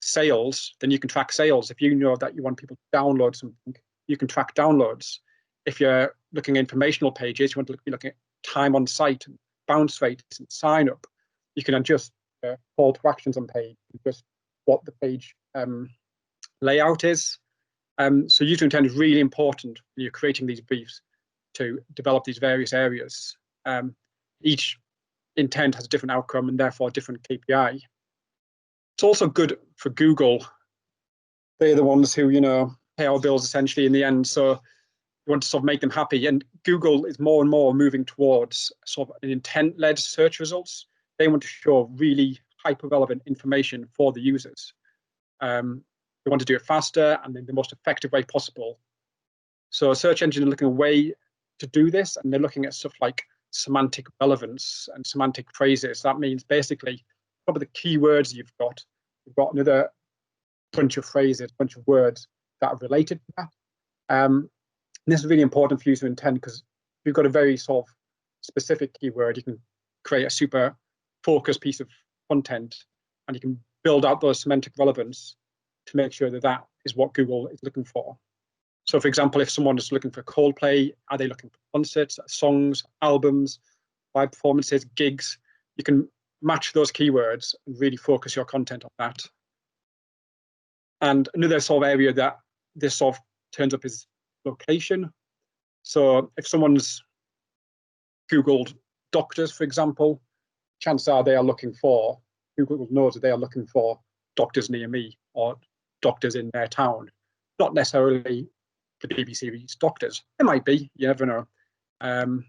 sales, then you can track sales. If you know that you want people to download something, you can track downloads. If you're looking at informational pages, you want to be looking at time on site and bounce rates and sign up. You can adjust call to actions on page, just what the page layout is. So user intent is really important when you're creating these briefs to develop these various areas. Each intent has a different outcome and therefore a different KPI. It's also good for Google. They're the ones who, you know, pay our bills essentially in the end. So you want to sort of make them happy. And Google is more and more moving towards sort of an intent-led search results. They want to show really hyper-relevant information for the users. They want to do it faster and in the most effective way possible. So a search engine is looking at a way to do this, and they're looking at stuff like semantic relevance and semantic phrases. That means basically probably the keywords you've got another bunch of phrases, bunch of words that are related to that. And this is really important for user intent, because if you've got a very sort of specific keyword, you can create a super focused piece of content, and you can build out those semantic relevance to make sure that that is what Google is looking for. So for example, if someone is looking for Coldplay, are they looking for concerts, songs, albums, live performances, gigs? You can match those keywords and really focus your content on that. And another sort of area that this sort of turns up is location. So if someone's Googled doctors, for example, chances are they are looking for, Google knows that they are looking for doctors near me or doctors in their town, not necessarily the BBC doctors. It might be, you never know. And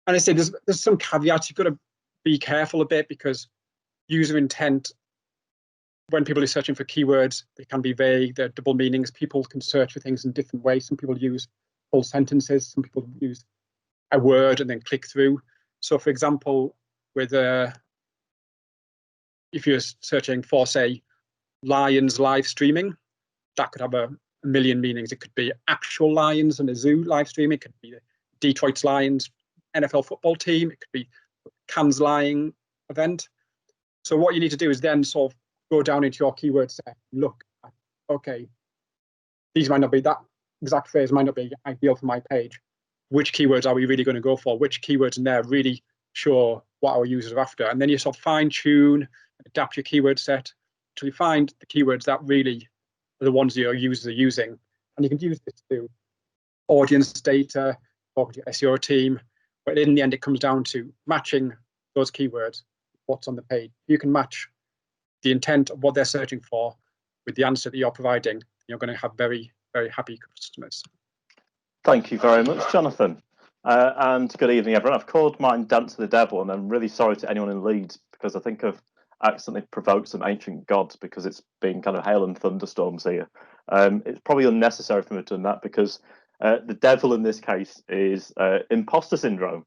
I say there's some caveats. You've got to be careful a bit, because user intent, when people are searching for keywords, they can be vague, they're double meanings. People can search for things in different ways. Some people use whole sentences, some people use a word and then click through. So for example, with if you're searching for, say, Lions live streaming, that could have a million meanings. It could be actual lions in a zoo live streaming. It could be Detroit's Lions NFL football team. It could be Cannes Lion event. So what you need to do is then sort of go down into your keyword set and look at, okay, these might not be, that exact phrase might not be ideal for my page. Which keywords are we really going to go for? Which keywords in there really show what our users are after? And then you sort of fine tune and adapt your keyword set until you find the keywords that really are the ones your users are using. And you can use this to audience data, talk to your SEO team, but in the end, it comes down to matching those keywords, what's on the page. You can match the intent of what they're searching for with the answer that you're providing. You're going to have very, very happy customers. Thank you very much, Jonathan. And good evening, everyone. I've called mine Dance to the Devil, and I'm really sorry to anyone in Leeds, because I think I've accidentally provoked some ancient gods, because it's been kind of hail and thunderstorms here. It's probably unnecessary for me to do that, because the devil in this case is imposter syndrome.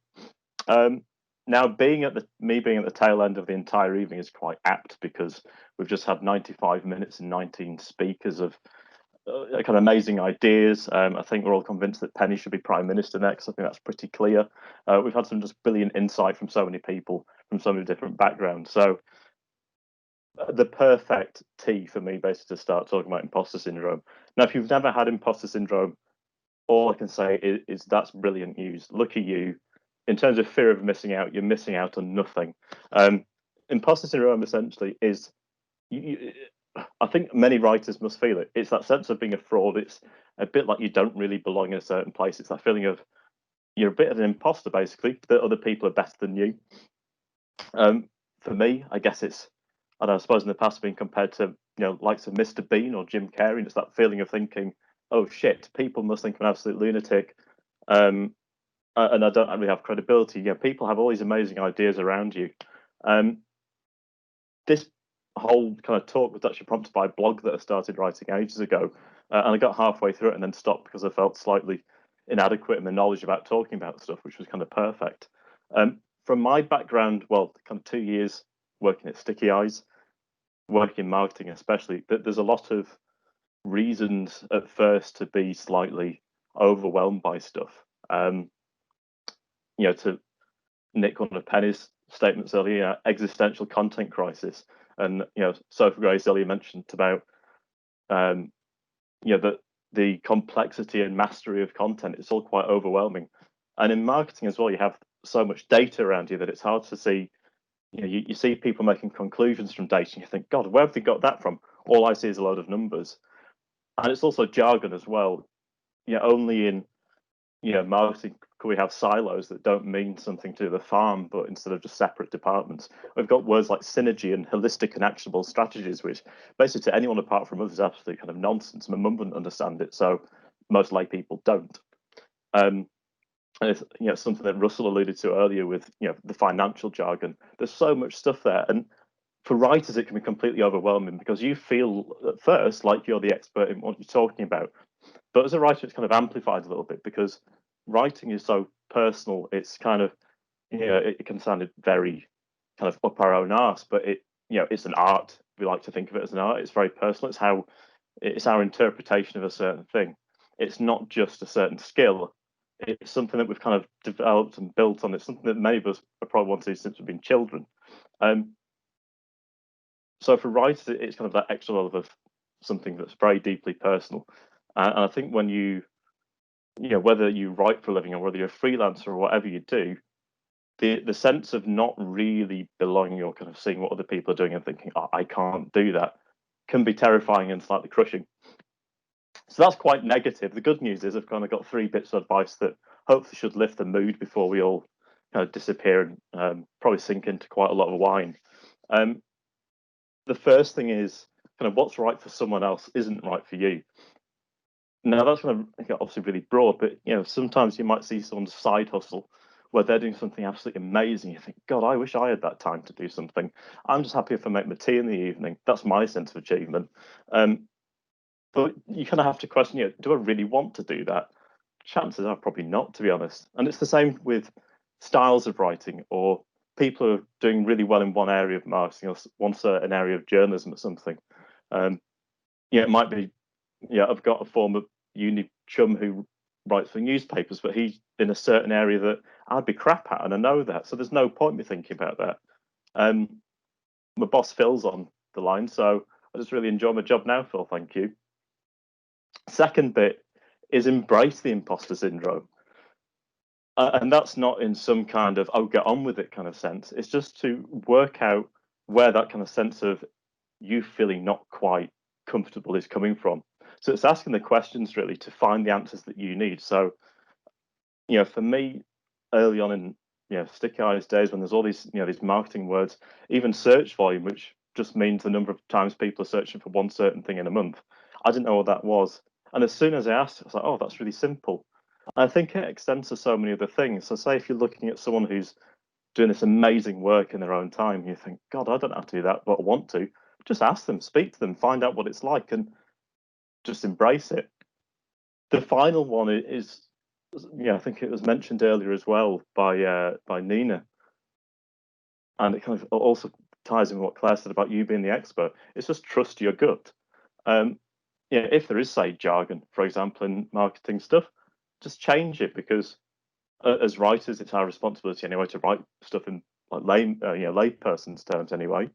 Now, being at the tail end of the entire evening is quite apt, because we've just had 95 minutes and 19 speakers of kind of amazing ideas. I think we're all convinced that Penny should be Prime Minister next. I think that's pretty clear. We've had some just brilliant insight from so many people from so many different backgrounds. So the perfect tea for me, basically, to start talking about imposter syndrome. Now, if you've never had imposter syndrome, all I can say is that's brilliant news. Look at you. In terms of fear of missing out, you're missing out on nothing. Imposter syndrome essentially is, I think many writers must feel it. It's that sense of being a fraud. It's a bit like you don't really belong in a certain place. It's that feeling of you're a bit of an imposter, basically, that other people are better than you. For me, I guess it's, I suppose in the past been compared to, likes of Mr. Bean or Jim Carrey. And it's that feeling of thinking, oh shit, people must think I'm an absolute lunatic. And I don't really have credibility. People have all these amazing ideas around you. This whole kind of talk was actually prompted by a blog that I started writing ages ago, and I got halfway through it and then stopped because I felt slightly inadequate in the knowledge about talking about stuff, which was kind of perfect. From my background, well, kind of 2 years working at Stickyeyes, working in marketing especially, there's a lot of reasons at first to be slightly overwhelmed by stuff. To Nick, one of Penny's statements earlier, existential content crisis. And Sophie Grace earlier mentioned about the complexity and mastery of content. It's all quite overwhelming. And in marketing as well, you have so much data around you that it's hard to see. You see people making conclusions from data, and you think, God, where have they got that from? All I see is a load of numbers. And it's also jargon as well. Only in marketing could we have silos that don't mean something to the farm, but instead of just separate departments, we've got words like synergy and holistic and actionable strategies, which basically to anyone apart from us is absolutely kind of nonsense. My mum wouldn't understand it, so most lay people don't. And it's something that Russell alluded to earlier with the financial jargon. There's so much stuff there, and for writers it can be completely overwhelming because you feel at first like you're the expert in what you're talking about, but as a writer it's kind of amplified a little bit because writing is so personal. It's kind of it can sound very kind of up our own arse, but it's an art. We like to think of it as an art. It's very personal. It's our interpretation of a certain thing. It's not just a certain skill. It's something that we've kind of developed and built on. It's something that many of us have probably wanted to do since we've been children. So for writers, it's kind of that extra level of something that's very deeply personal. And I think when whether you write for a living or whether you're a freelancer or whatever you do, the sense of not really belonging or kind of seeing what other people are doing and thinking, oh, I can't do that, can be terrifying and slightly crushing. So that's quite negative. The good news is I've kind of got 3 bits of advice that hopefully should lift the mood before we all kind of disappear and probably sink into quite a lot of wine. The first thing is kind of what's right for someone else isn't right for you. Now that's kind of obviously really broad, but sometimes you might see someone's side hustle where they're doing something absolutely amazing. You think, God, I wish I had that time to do something. I'm just happy if I make my tea in the evening. That's my sense of achievement. But you kind of have to question, do I really want to do that? Chances are probably not, to be honest. And it's the same with styles of writing or people who are doing really well in one area of marketing or one certain area of journalism or something. It might be, I've got a former uni chum who writes for newspapers, but he's in a certain area that I'd be crap at, and I know that. So there's no point me thinking about that. My boss Phil's on the line, so I just really enjoy my job now, Phil. Thank you. Second bit is embrace the imposter syndrome. And that's not in some kind of, oh, get on with it kind of sense. It's just to work out where that kind of sense of you feeling not quite comfortable is coming from. So it's asking the questions really to find the answers that you need. So, for me, early on in Stickyeyes days when there's all these these marketing words, even search volume, which just means the number of times people are searching for one certain thing in a month, I didn't know what that was. And as soon as I asked, I was like, oh, that's really simple. I think it extends to so many other things. So say if you're looking at someone who's doing this amazing work in their own time, you think, God, I don't have to do that, but I want to. Just ask them, speak to them, find out what it's like, and just embrace it. The final one is, I think it was mentioned earlier as well by Nina, and it kind of also ties in with what Claire said about you being the expert. It's just trust your gut. If there is, say, jargon, for example, in marketing stuff, just change it, because as writers, it's our responsibility anyway to write stuff in like lay person's terms anyway.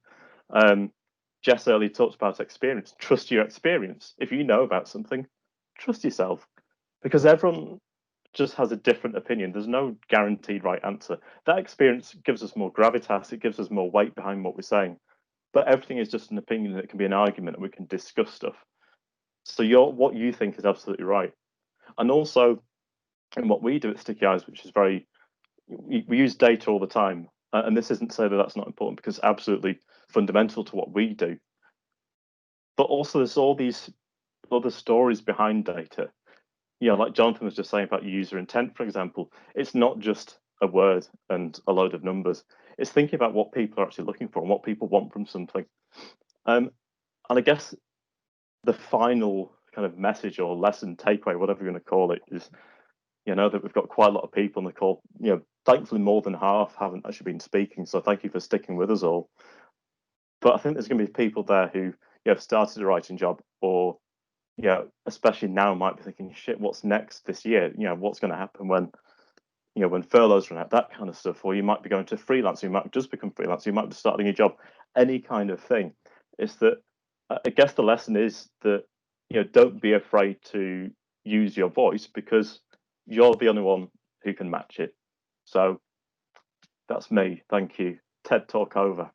Jess earlier talked about experience. Trust your experience. If you know about something, trust yourself, because everyone just has a different opinion. There's no guaranteed right answer. That experience gives us more gravitas. It gives us more weight behind what we're saying. But everything is just an opinion. It can be an argument, and we can discuss stuff. So what you think is absolutely right. And also, in what we do at Stickyeyes, which is we use data all the time. And this isn't to say that that's not important, because it's absolutely fundamental to what we do. But also there's all these other stories behind data. Like Jonathan was just saying about user intent, for example. It's not just a word and a load of numbers. It's thinking about what people are actually looking for and what people want from something. And I guess the final kind of message or lesson, takeaway, whatever you're going to call it, is that we've got quite a lot of people on the call. Thankfully more than half haven't actually been speaking, so thank you for sticking with us all. But I think there's going to be people there who have started a writing job, or especially now might be thinking, shit, what's next this year? What's going to happen when you know, when furloughs run out, that kind of stuff, or you might be going to freelance, you might just become freelance, you might be starting a job, any kind of thing. Is that, I guess the lesson is that, you know, don't be afraid to use your voice, because you're the only one who can match it. So that's me. Thank you. TED Talk over.